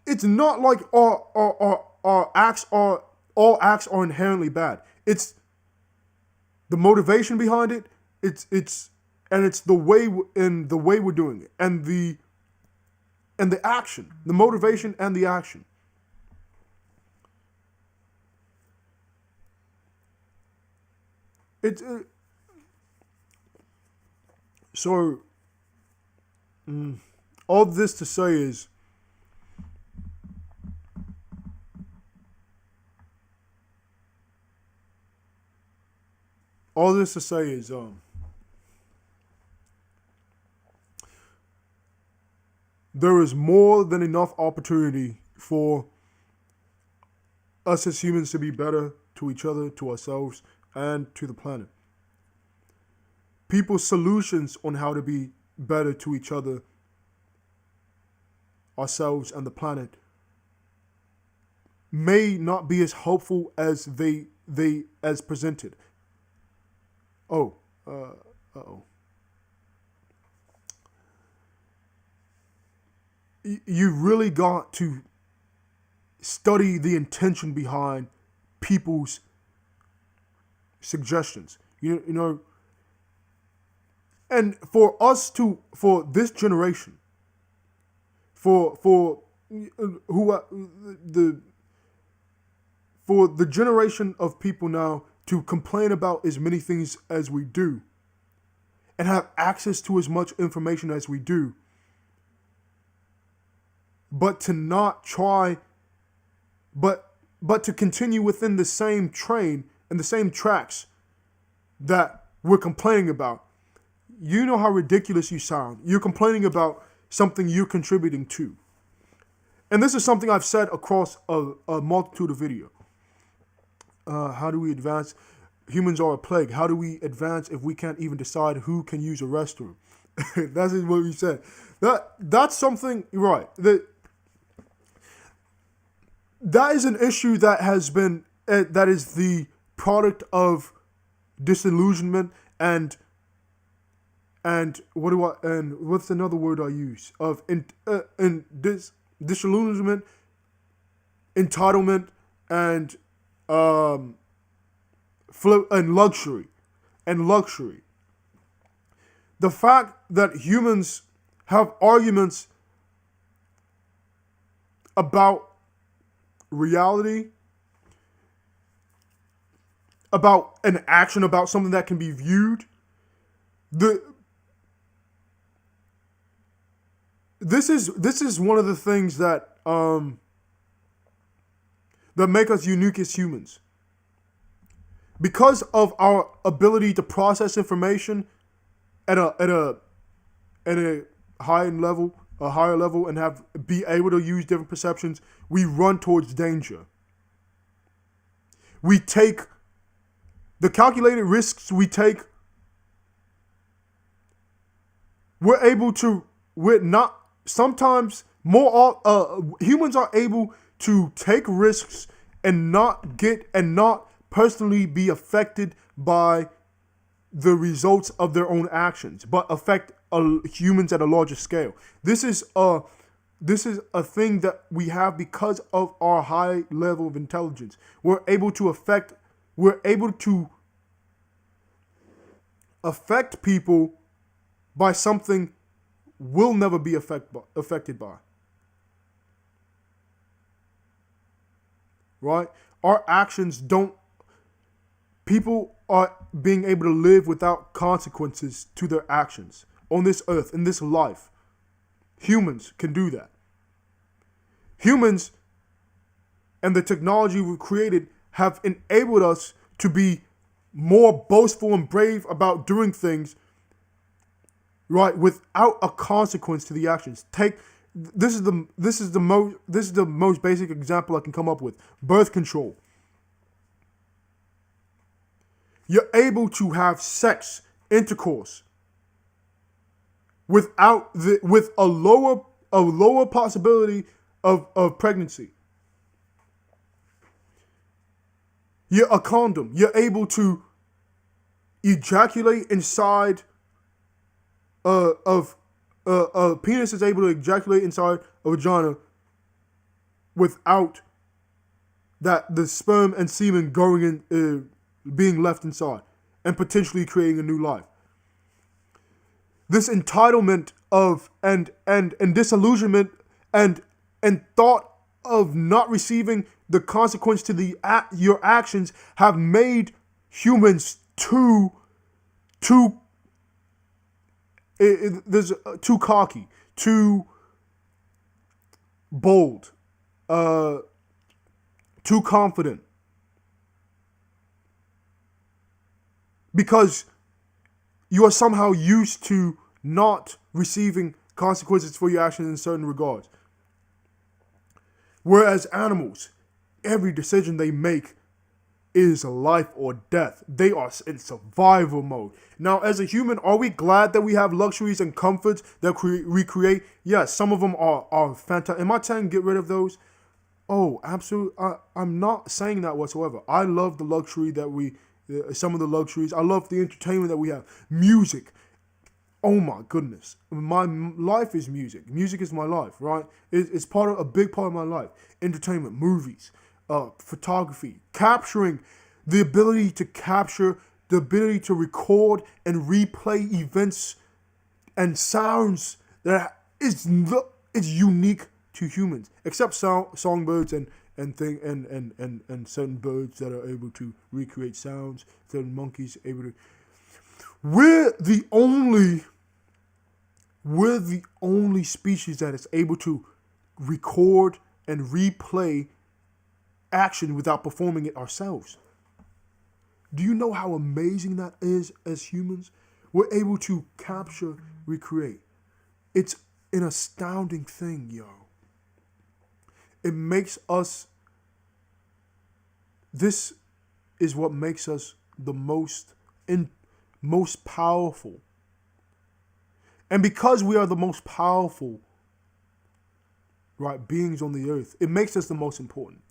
it's not like our acts are, all acts are inherently bad. It's the motivation behind it. It's the way we're doing it, and the action, the motivation and the action. It's so. All this to say is, there is more than enough opportunity for us as humans to be better to each other, to ourselves, and to the planet. People's solutions on how to be better to each other, ourselves, and the planet may not be as helpful as they as presented. Oh, uh-oh. You really got to study the intention behind people's suggestions. You know, and for this generation, for the generation of people now to complain about as many things as we do and have access to as much information as we do, but to not try, but to continue within the same train and the same tracks that we're complaining about. You know how ridiculous you sound. You're complaining about something you're contributing to. And this is something I've said across a multitude of videos. How do we advance? Humans are a plague. How do we advance if we can't even decide who can use a restroom? That is what we said. That's something, right. That is an issue that has been, that is the product of disillusionment and what's another word I use? Of disillusionment, entitlement, and luxury. The fact that humans have arguments about reality, about an action, about something that can be viewed. This is one of the things that that make us unique as humans. Because of our ability to process information at a higher level, and be able to use different perceptions, we run towards danger. We take the calculated risks we take. Humans are able to take risks and not personally be affected by the results of their own actions, but affect humans at a larger scale. This is a thing that we have because of our high level of intelligence. We're able to affect people by something we'll never be affected by. Right? Our actions don't. People are being able to live without consequences to their actions on this earth, in this life. Humans can do that. Humans and the technology we've created have enabled us to be more boastful and brave about doing things, right, without a consequence to the actions. This is the most basic example I can come up with. Birth control. You're able to have sex, intercourse, with a lower possibility of pregnancy. You're a condom. You're able to ejaculate inside of a penis is able to ejaculate inside a vagina without that the sperm and semen going in, being left inside, and potentially creating a new life. This entitlement of and disillusionment and thought of not receiving the consequence to your actions have made humans too cocky, too bold, too confident, because you are somehow used to not receiving consequences for your actions in certain regards. Whereas animals, every decision they make is life or death. They are in survival mode. Now, as a human, are we glad that we have luxuries and comforts that we create? Yes, some of them are fantastic. Am I telling get rid of those? Oh, absolutely. I'm not saying that whatsoever. I love the luxury that some of the luxuries. I love the entertainment that we have. Music. Oh my goodness. My life is music. Music is my life, right? It's a big part of my life. Entertainment, movies, photography, capturing, the ability to capture, the ability to record and replay events and sounds that is unique to humans, except songbirds and certain birds that are able to recreate sounds, certain monkeys able to. We're the only species that is able to record and replay action without performing it ourselves. Do you know how amazing that is as humans? We're able to capture, recreate. It's an astounding thing, yo. It makes us, this is what makes us the most powerful. And because we are the most powerful, right, beings on the earth, it makes us the most important.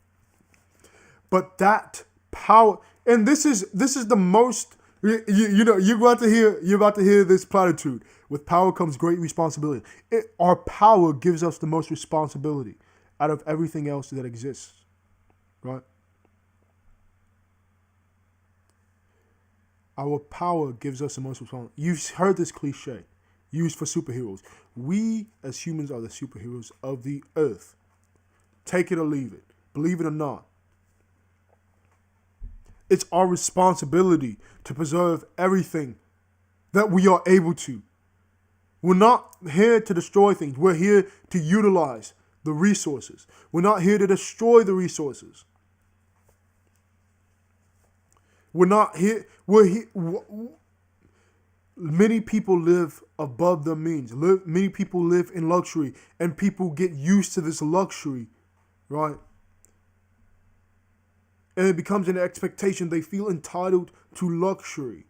But that power, and this is the most, you're about to hear this platitude. With power comes great responsibility. Our power gives us the most responsibility out of everything else that exists, right? Our power gives us the most responsibility. You've heard this cliche used for superheroes. We as humans are the superheroes of the earth. Take it or leave it. Believe it or not. It's our responsibility to preserve everything that we are able to. We're not here to destroy things. We're here to utilize the resources. We're not here to destroy the resources. We're not here. We're here. Many people live above their means. Many people live in luxury, and people get used to this luxury, right? And it becomes an expectation. They feel entitled to luxury.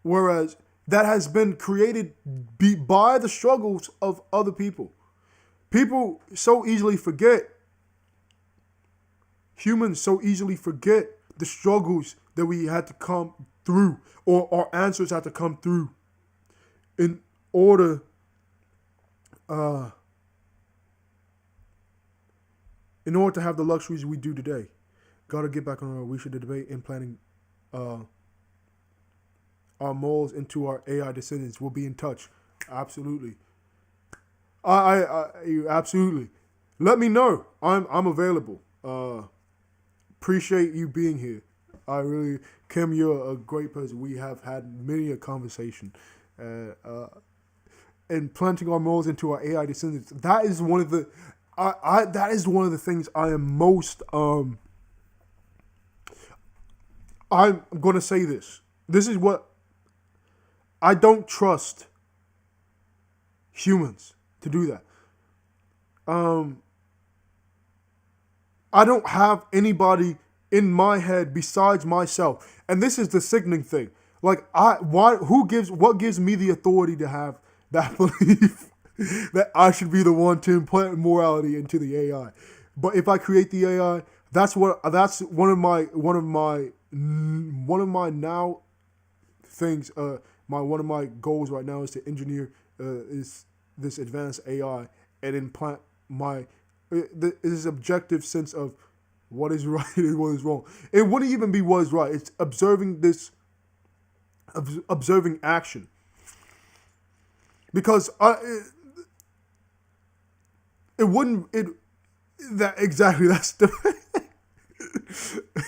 Whereas that has been created by the struggles of other people. People so easily forget. Humans so easily forget the struggles that we had to come through, or our answers had to come through in order to have the luxuries we do today. Gotta get back on our We Should Debate implanting our morals into our AI descendants. We'll be in touch. Absolutely. I absolutely. Let me know. I'm available. Appreciate you being here. I really, Kim, you're a great person. We have had many a conversation. And planting our morals into our AI descendants. That is one of the that is one of the things I am most I'm gonna say this. This is what I don't trust humans to do that. I don't have anybody in my head besides myself. And this is the sickening thing. Like what gives me the authority to have that belief that I should be the one to implant morality into the AI? But if I create the AI, that's one of my now things. One of my goals right now is to engineer is this advanced AI and implant this objective sense of what is right and what is wrong. It wouldn't even be what is right. It's observing action. Because it wouldn't it that exactly that's the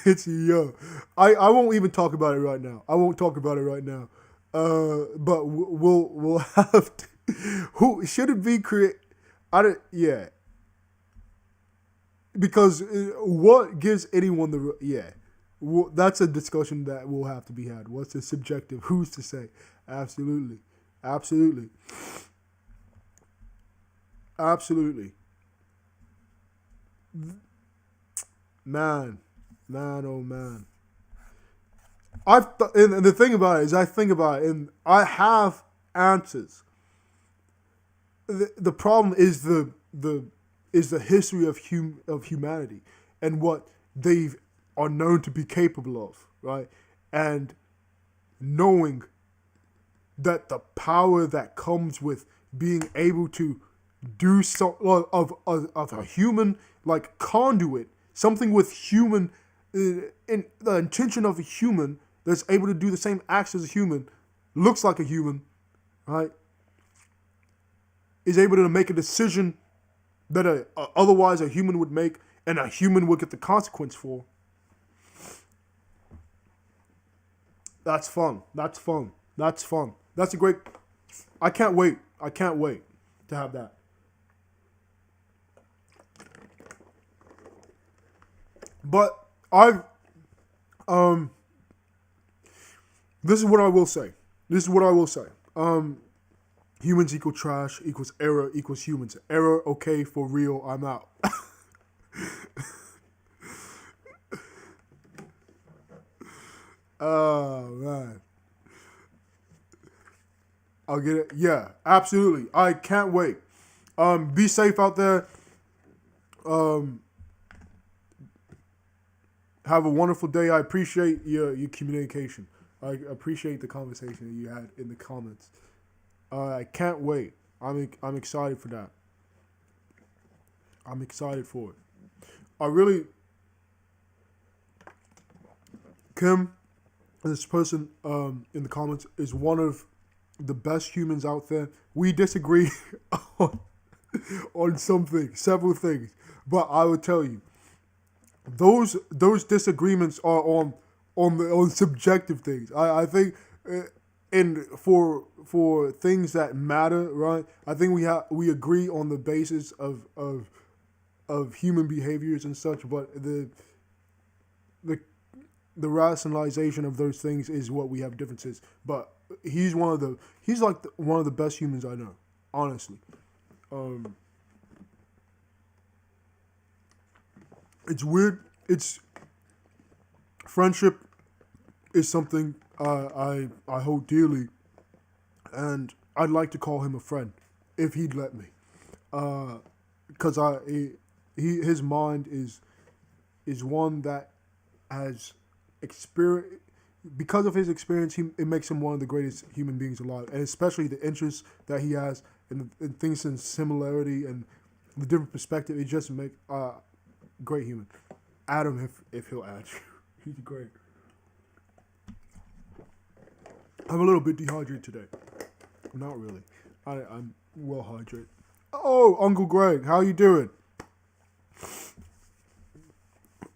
it's I won't even talk about it right now. I won't talk about it right now. But we'll have to. Who should it be create? I don't. Yeah. Because what gives anyone the that's a discussion that will have to be had. What's the subjective? Who's to say? Absolutely, absolutely, absolutely. Man, oh man. And the thing about it is, I think about it, and I have answers. The problem is the history of humanity and what they are known to be capable of, right? And knowing that the power that comes with being able to do so of a human like conduit, something with human in the intention of a human that's able to do the same acts as a human, looks like a human, right? Is able to make a decision that otherwise a human would make, and a human would get the consequence for. That's fun. That's fun. That's fun. That's a great. I can't wait. I can't wait to have that. But this is what I will say. Humans equal trash equals error equals humans. Error, okay, for real, I'm out. Oh, man. I'll get it. Yeah, absolutely. I can't wait. Be safe out there. Have a wonderful day. I appreciate your communication. I appreciate the conversation that you had in the comments. I can't wait. I'm excited for that. I'm excited for it. I really, Kim, this person in the comments is one of the best humans out there. We disagree on several things, but I will tell you, those disagreements are on subjective things. I think, and for things that matter, right? I think we agree on the basis of human behaviors and such, but the rationalization of those things is what we have differences. But he's one of the best humans I know, honestly. It's weird. It's friendship is something I hold dearly, and I'd like to call him a friend if he'd let me, because his mind is one that has experience. Because of his experience, it makes him one of the greatest human beings alive, and especially the interests that he has and things in similarity and the different perspective. It just makes great human. Add him if he'll add you. He's great. I'm a little bit dehydrated today. Not really. I'm well hydrated. Oh, Uncle Greg, how you doing?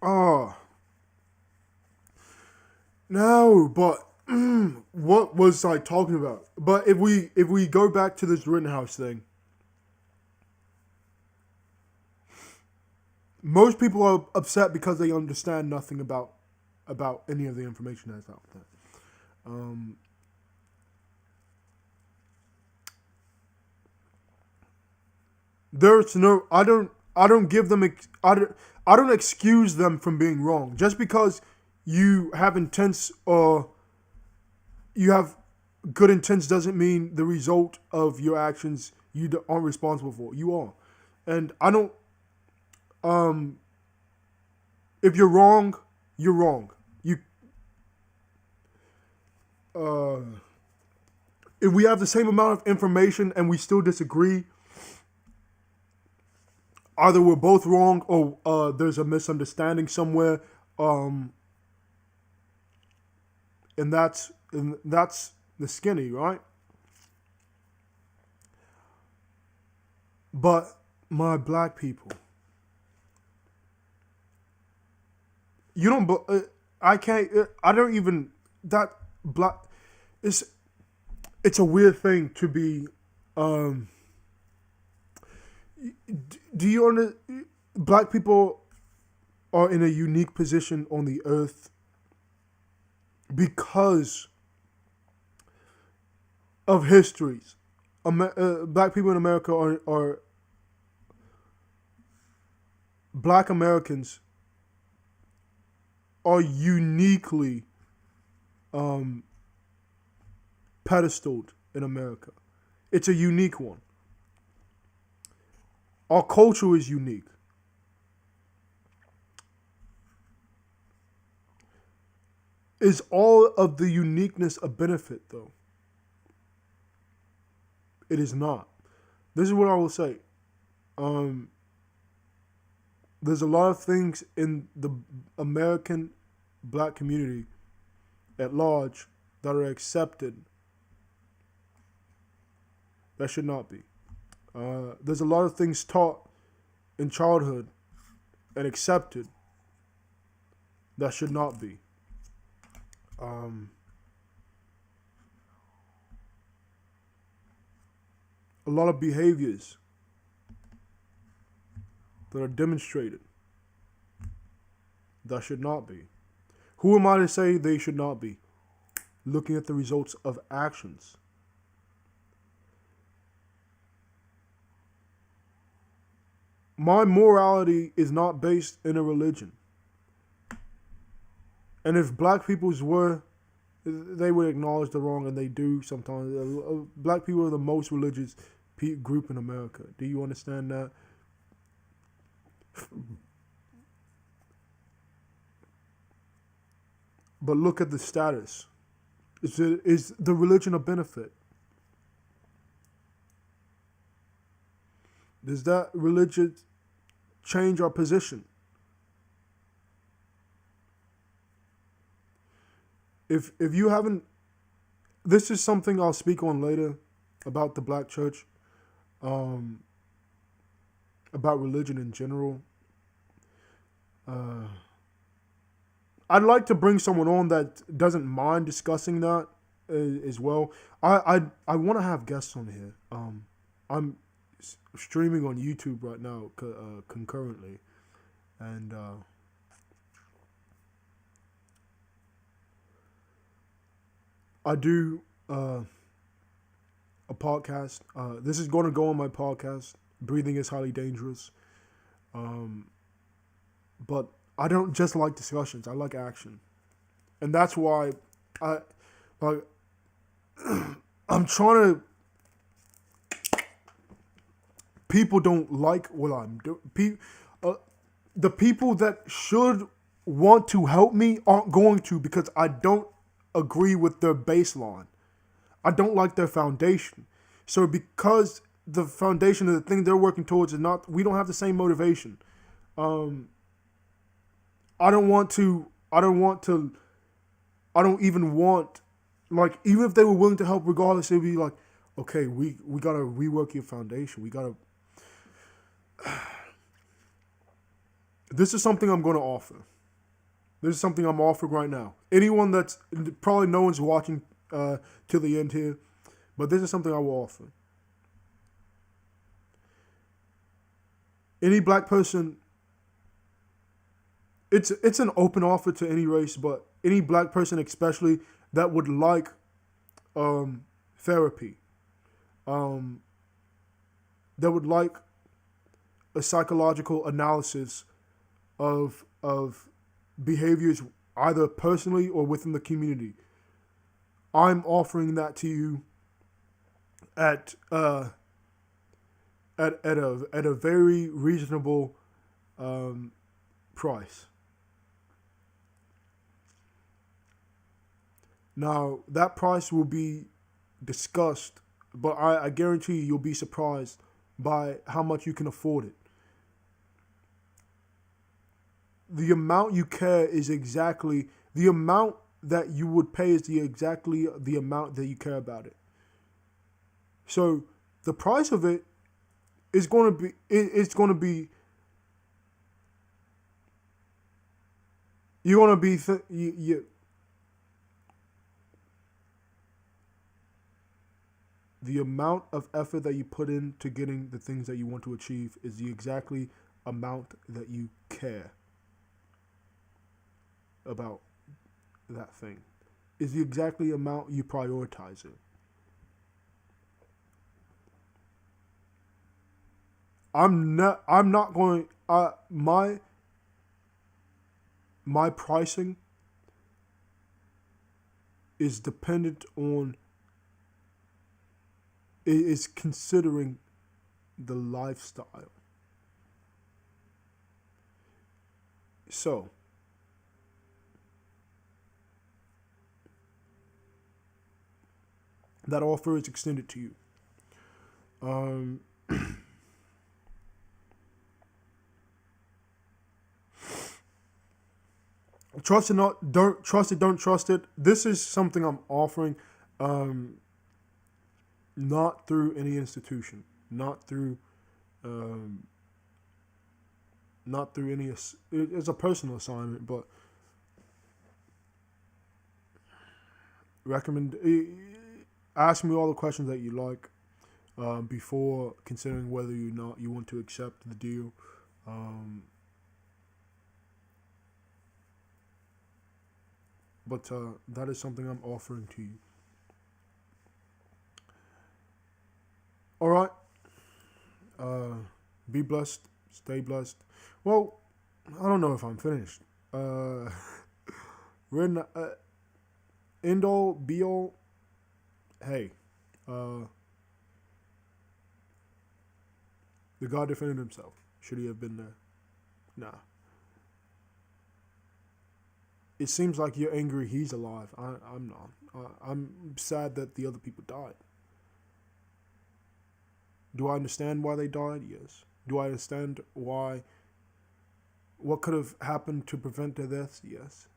Oh. No, but what was I talking about? But if we go back to this Rittenhouse thing, most people are upset because they understand nothing about any of the information that's out there. There's no, I don't give them. I don't excuse them from being wrong. Just because you have intents or you have good intents doesn't mean the result of your actions you aren't responsible for. You are, and I don't. If you're wrong, you're wrong. You. If we have the same amount of information and we still disagree, either we're both wrong or there's a misunderstanding somewhere, and that's the skinny, right? But my black people, you don't. I can't. I don't even that black. It's a weird thing to be. Do you understand? Black people are in a unique position on the earth because of histories. Black people in America are Black Americans are uniquely pedestaled in America. It's a unique one. Our culture is unique. Is all of the uniqueness a benefit, though? It is not. This is what I will say. There's a lot of things in the American black community at large that are accepted that should not be. There's a lot of things taught in childhood and accepted that should not be. A lot of behaviors that are demonstrated that should not be. Who am I to say they should not be? Looking at the results of actions. My morality is not based in a religion. And if black people's were, they would acknowledge the wrong, and they do sometimes. Black people are the most religious group in America. Do you understand that? But look at the status. Is the religion a benefit? Does that religion change our position? If you haven't, this is something I'll speak on later about the black church, about religion in general. I'd like to bring someone on that doesn't mind discussing that as well. I want to have guests on here. I'm streaming on YouTube right now concurrently, and I do a podcast. This is going to go on my podcast. Breathing is highly dangerous. But I don't just like discussions. I like action, and that's why I'm trying to. People don't like what I'm doing. The people that should want to help me aren't going to, because I don't agree with their baseline. I don't like their foundation. So because the foundation of the thing they're working towards is not, we don't have the same motivation. I don't even want, like, even if they were willing to help regardless, it'd be like, okay, we gotta rework your foundation. We gotta. This is something I'm going to offer. This is something I'm offering right now. Anyone that's, probably no one's watching till the end here, but this is something I will offer. Any black person, it's an open offer to any race, but any black person especially that would like therapy, that would like a psychological analysis of behaviors either personally or within the community. I'm offering that to you at a very reasonable price. Now that price will be discussed, but I guarantee you, you'll be surprised by how much you can afford it. The amount you care is exactly the amount that you would pay is exactly the amount that you care about it. So the price of it is going to be it's going to be you're going to be the amount of effort that you put into getting the things that you want to achieve is the exactly amount that you care about that thing. Is the exactly amount you prioritize it. I'm not going my pricing is dependent on is considering the lifestyle. So that offer is extended to you. Trust it, not don't trust it, don't trust it. This is something I'm offering, not through any institution, not through any. It's a personal assignment, but recommend. Ask me all the questions that you like before considering whether or not you want to accept the deal. But that is something I'm offering to you. All right. Be blessed. Stay blessed. Well, I don't know if I'm finished. We're in end all, be all. Hey, the God defended himself. Should he have been there? Nah. It seems like you're angry he's alive. I'm not. I'm sad that the other people died. Do I understand why they died? Yes. Do I understand what could have happened to prevent their deaths? Yes.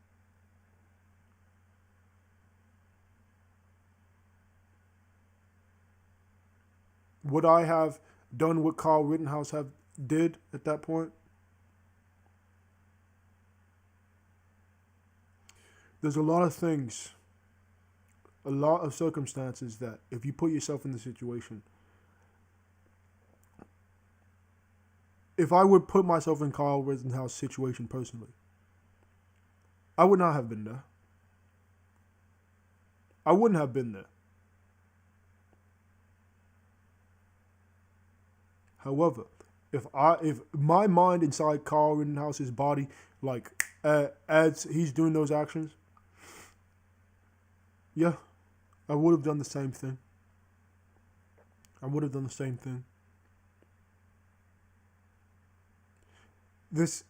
Would I have done what Kyle Rittenhouse did at that point? There's a lot of things, a lot of circumstances that if you put yourself in the situation, if I would put myself in Kyle Rittenhouse's situation personally, I would not have been there. I wouldn't have been there. However, if my mind inside Kyle Rittenhouse's body, like as he's doing those actions, yeah, I would have done the same thing. I would have done the same thing. This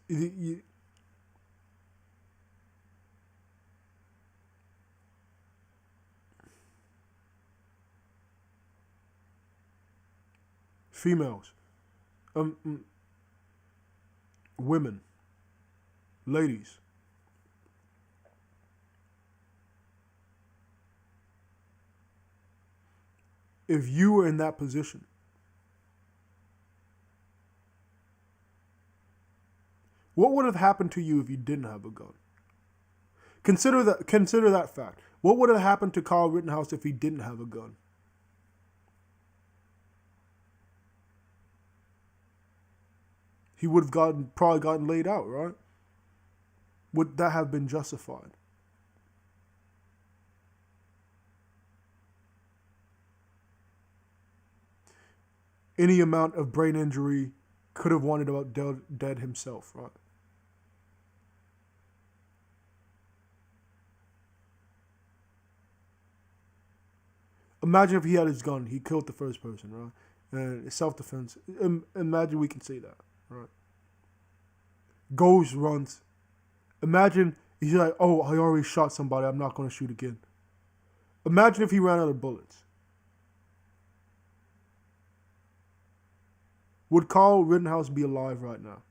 females, women, ladies. If you were in that position, what would have happened to you if you didn't have a gun? Consider that fact. What would have happened to Kyle Rittenhouse if he didn't have a gun? He would have probably gotten laid out, right? Would that have been justified? Any amount of brain injury could have wanted about dead himself, right? Imagine if he had his gun, he killed the first person, right? And self-defense. Imagine we can say that, right? Goes, runs. Imagine he's like, oh, I already shot somebody, I'm not going to shoot again. Imagine if he ran out of bullets. Would Kyle Rittenhouse be alive right now?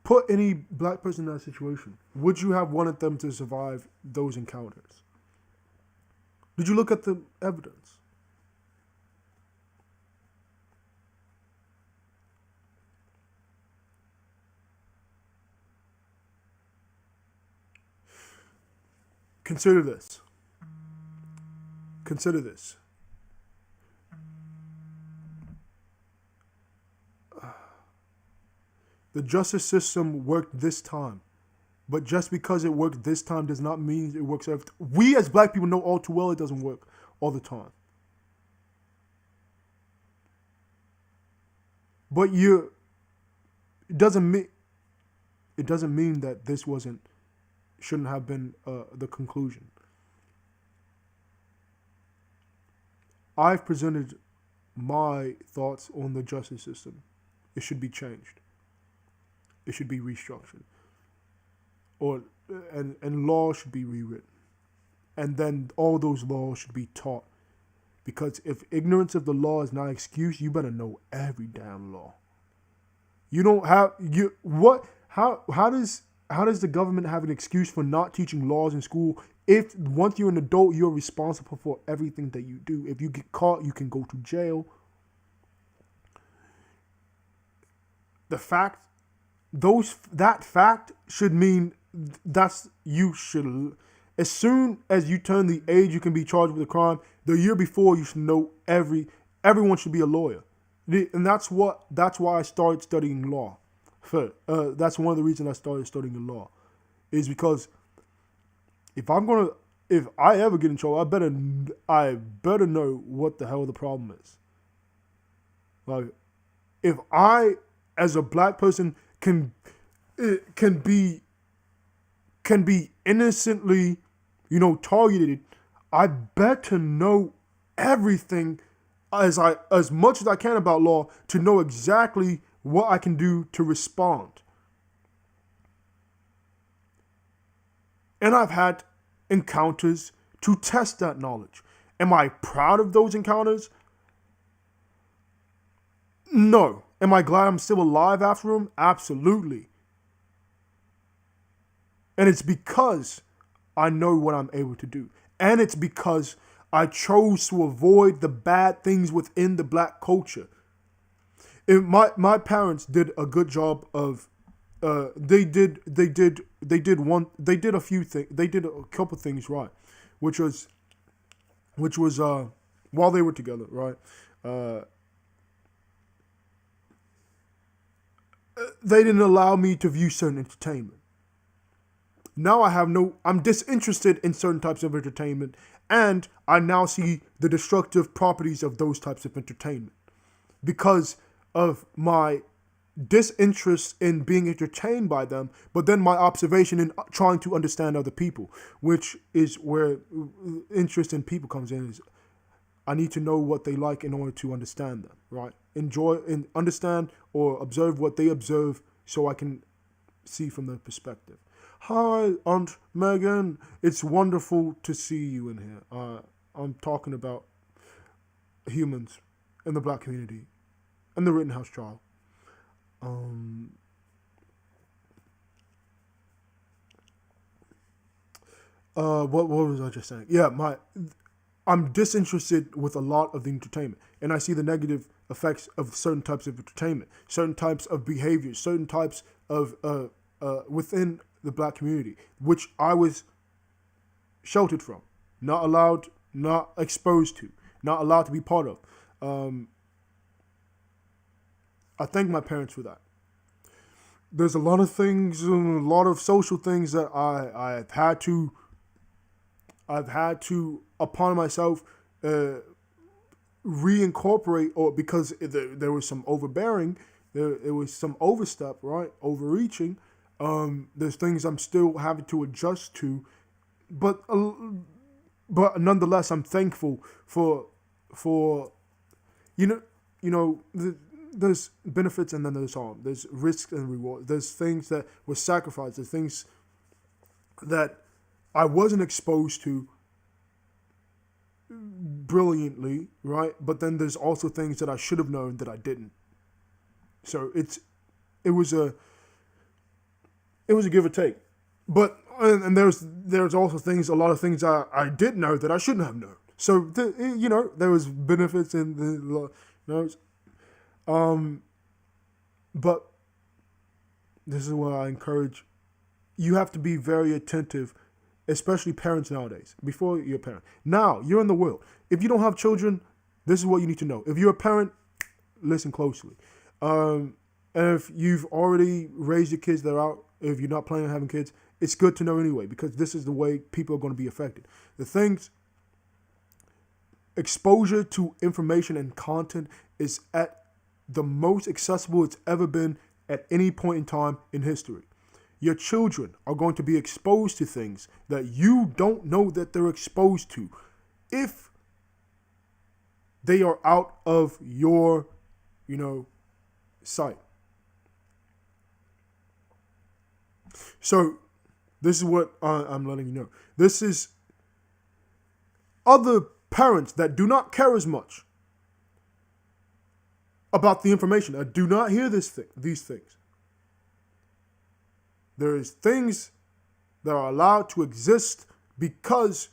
Put any black person in that situation. Would you have wanted them to survive those encounters? Did you look at the evidence? Consider this. Consider this. The justice system worked this time. But just because it worked this time does not mean it works every time. We as black people know all too well it doesn't work all the time. But it doesn't mean that this shouldn't have been the conclusion. I've presented my thoughts on the justice system. It should be changed. It should be restructured. And law should be rewritten. And then all those laws should be taught. Because if ignorance of the law is not an excuse, you better know every damn law. You don't have how does the government have an excuse for not teaching laws in school if once you're an adult you're responsible for everything that you do? If you get caught, you can go to jail. That fact should mean as soon as you turn the age you can be charged with a crime, the year before you should know everyone should be a lawyer. And that's why I started studying law. That's one of the reasons I started studying law, is because if I ever get in trouble, I better know what the hell the problem is. Like, if I, as a black person, can be innocently, targeted, I better know everything as much as I can about law to know exactly what I can do to respond. And I've had encounters to test that knowledge. Am I proud of those encounters? No. Am I glad I'm still alive after them? Absolutely. And it's because I know what I'm able to do. And it's because I chose to avoid the bad things within the black culture. My parents did a good job of they did a couple things right, which was while they were together, right? They didn't allow me to view certain entertainment. Now I'm disinterested in certain types of entertainment, and I now see the destructive properties of those types of entertainment because of my disinterest in being entertained by them, but then my observation in trying to understand other people, which is where interest in people comes in. Is I need to know what they like in order to understand them, right? Enjoy and understand or observe what they observe so I can see from their perspective. Hi, Aunt Megan. It's wonderful to see you in here. I'm talking about humans in the black community and the Rittenhouse trial. What was I just saying? Yeah, I'm disinterested with a lot of the entertainment, and I see the negative effects of certain types of entertainment, certain types of behaviors, certain types of within the black community, which I was sheltered from, not allowed, not exposed to, not allowed to be part of. I thank my parents for that. There's a lot of things, a lot of social things that I've had to I've had to, upon myself, reincorporate, or because there was some overbearing, there was some overstep, right? Overreaching. There's things I'm still having to adjust to, but nonetheless, I'm thankful for you know there's benefits and then there's harm. There's risks and reward. There's things that were sacrificed. There's things that I wasn't exposed to brilliantly, right? But then there's also things that I should have known that I didn't. So it was a give or take. But and there's also a lot of things I did know that I shouldn't have known. So there was benefits in the but this is what I encourage. You have to be very attentive, especially parents nowadays, before you're a parent. Now, you're in the world. If you don't have children, this is what you need to know. If you're a parent, listen closely. And if you've already raised your kids that are out, if you're not planning on having kids, it's good to know anyway, because this is the way people are going to be affected. Exposure to information and content is at the most accessible it's ever been at any point in time in history. Your children are going to be exposed to things that you don't know that they're exposed to if they are out of your, sight. So this is what I'm letting you know. This is other parents that do not care as much about the information, that do not hear these things. There is things that are allowed to exist because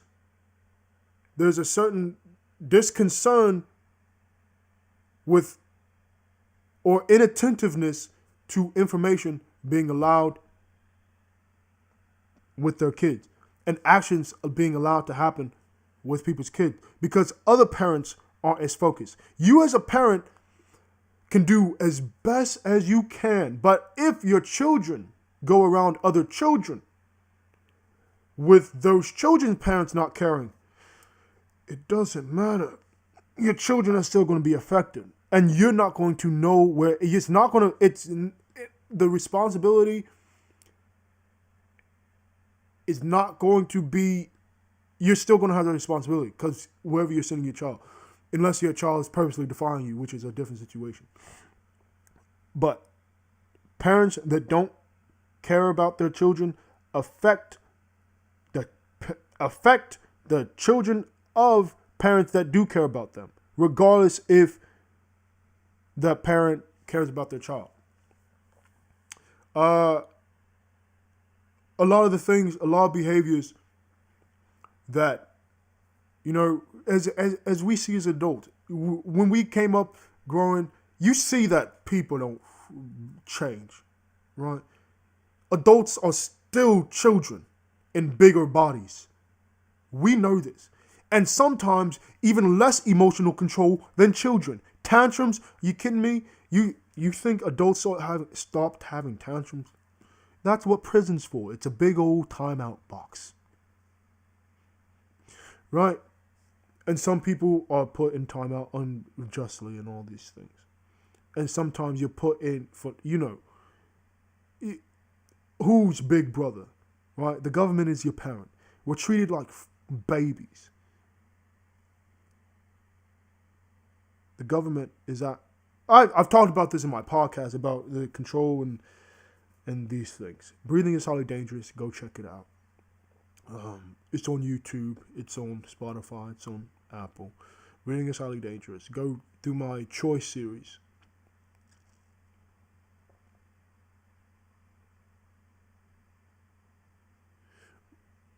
there's a certain disconcern with or inattentiveness to information being allowed with their kids, and actions are being allowed to happen with people's kids because other parents aren't as focused. You as a parent can do as best as you can, but if your children go around other children with those children's parents not caring, it doesn't matter. Your children are still going to be affected, and you're not going to know where. It's not going to. The responsibility is not going to be. You're still going to have the responsibility because wherever you're sending your child, unless your child is purposely defying you, which is a different situation. But parents that don't care about their children affect the children of parents that do care about them, regardless if the parent cares about their child. A lot of behaviors that, as we see as adults, when we came up growing, you see that people don't change, right? Adults are still children in bigger bodies. We know this. And sometimes even less emotional control than children. Tantrums, you kidding me? You think adults stopped having tantrums? That's what prison's for. It's a big old timeout box. Right? And some people are put in timeout unjustly and all these things. And sometimes you're put in for, who's big brother? Right? The government is your parent. We're treated like babies. The government is at. I've talked about this in my podcast about the control and these things. Breathing is highly dangerous. Go check it out. It's on YouTube. It's on Spotify. It's on Apple. Breathing is highly dangerous. Go through my choice series.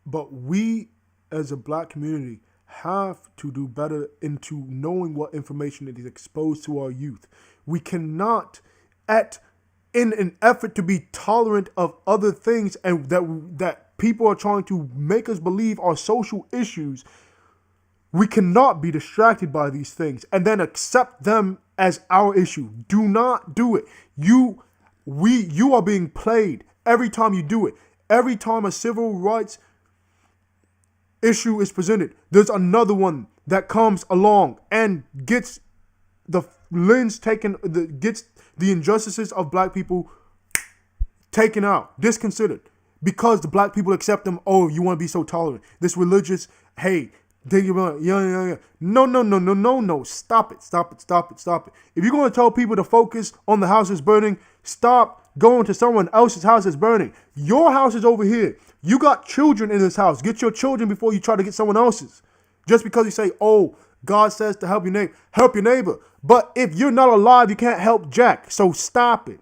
But we, as a black community, have to do better into knowing what information is exposed to our youth. We cannot, in an effort to be tolerant of other things and that people are trying to make us believe are social issues, we cannot be distracted by these things and then accept them as our issue. Do not do it. You are being played every time you do it. Every time a civil rights issue is presented, there's another one that comes along and gets the lens taken, gets the injustices of black people taken out, disconsidered, because the black people accept them. Oh, you want to be so tolerant? This religious, hey, yeah. No. Stop it. If you're going to tell people to focus on the house that's burning, stop going to someone else's house that's burning. Your house is over here. You got children in this house. Get your children before you try to get someone else's. Just because you say, oh, God says to help your neighbor. But if you're not alive, you can't help Jack. So stop it.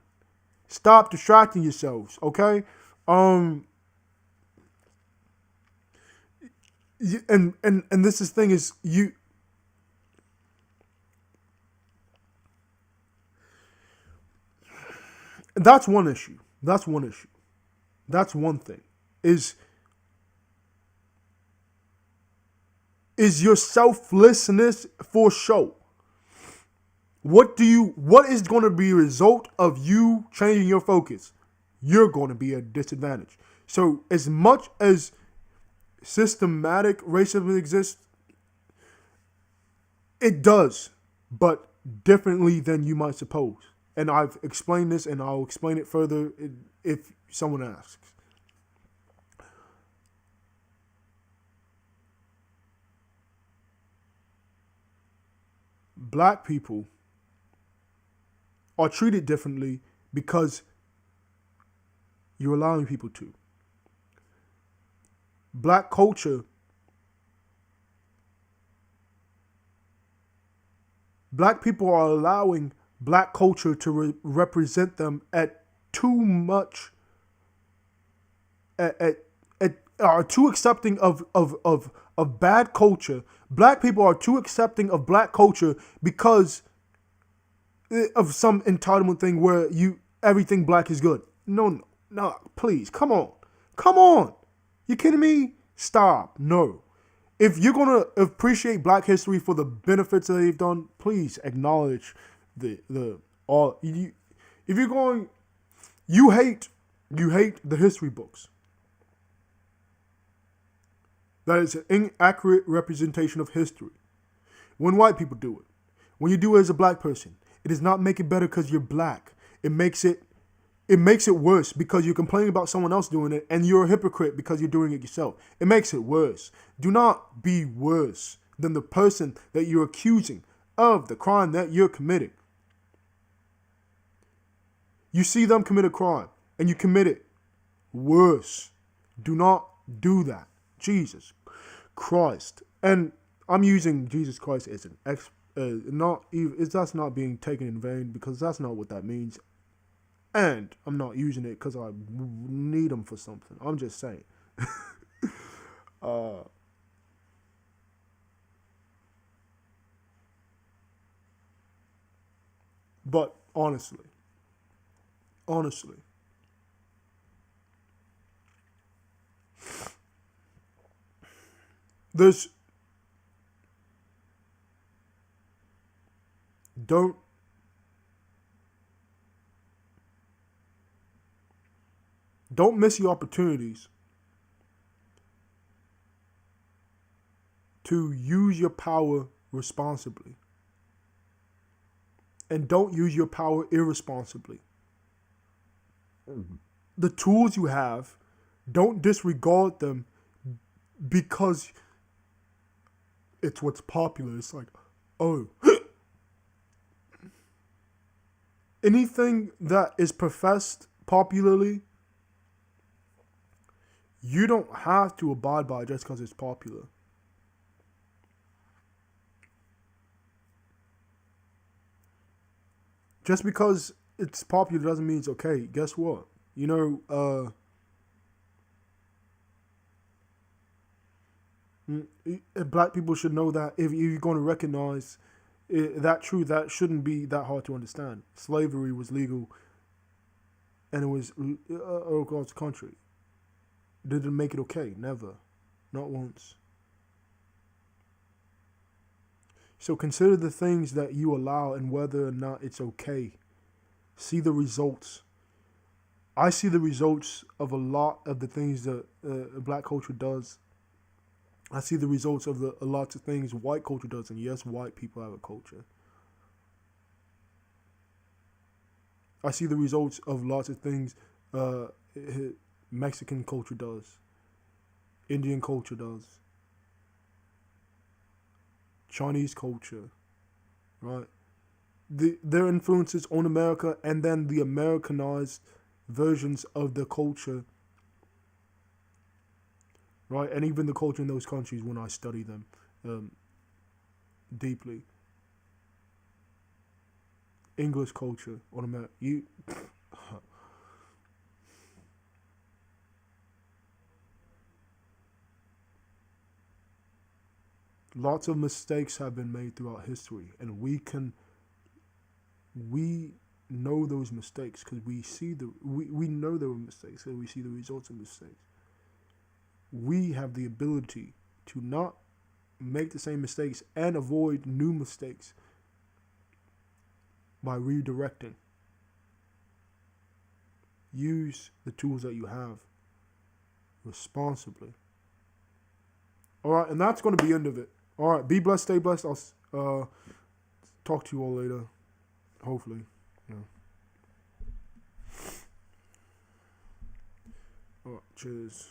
Stop distracting yourselves, okay? And this is thing is you. That's one issue. That's one thing. Is your selflessness for show? What is going to be a result of you changing your focus? You're going to be at a disadvantage. So as much as systematic racism exists, it does, but differently than you might suppose. And I've explained this, and I'll explain it further if someone asks. Black people are treated differently because you're allowing people to. Black culture, black people are allowing black culture to represent them at too much, are too accepting of bad culture. Black people are too accepting of black culture because of some entitlement thing where everything black is good. No, please, come on. You kidding me? Stop. No. If you're gonna appreciate black history for the benefits that they've done, please acknowledge the all. If you're going, you hate the history books. That is an inaccurate representation of history. When white people do it, when you do it as a black person, it does not make it better because you're black. It makes it worse because you're complaining about someone else doing it, and you're a hypocrite because you're doing it yourself. It makes it worse. Do not be worse than the person that you're accusing of the crime that you're committing. You see them commit a crime, and you commit it worse. Do not do that. Jesus Christ. And I'm using Jesus Christ as an that's not being taken in vain, because that's not what that means. And I'm not using it because I need them for something. I'm just saying. But honestly, there's don't miss your opportunities to use your power responsibly. And don't use your power irresponsibly. The tools you have, don't disregard them because it's what's popular. It's like, oh, anything that is professed popularly, you don't have to abide by it just because it's popular. Just because it's popular doesn't mean it's okay. Guess what? Black people should know that if you're going to recognize that truth, that shouldn't be that hard to understand. Slavery was legal, and it was across the country. Did it make it okay? Never. Not once. So consider the things that you allow and whether or not it's okay. See the results. I see the results of a lot of the things that black culture does I see the results of a lot of things white culture does, and yes, white people have a culture. I see the results of lots of things uh, Mexican culture does, Indian culture does, Chinese culture, right? Their influences on America, and then the Americanized versions of the culture, right? And even the culture in those countries when I study them deeply. English culture on America. Lots of mistakes have been made throughout history, and we know those mistakes because we know there were mistakes and we see the results of mistakes. We have the ability to not make the same mistakes and avoid new mistakes by redirecting. Use the tools that you have responsibly. All right, and that's going to be the end of it. All right, be blessed, stay blessed. I'll talk to you all later, hopefully. Yeah. All right, cheers.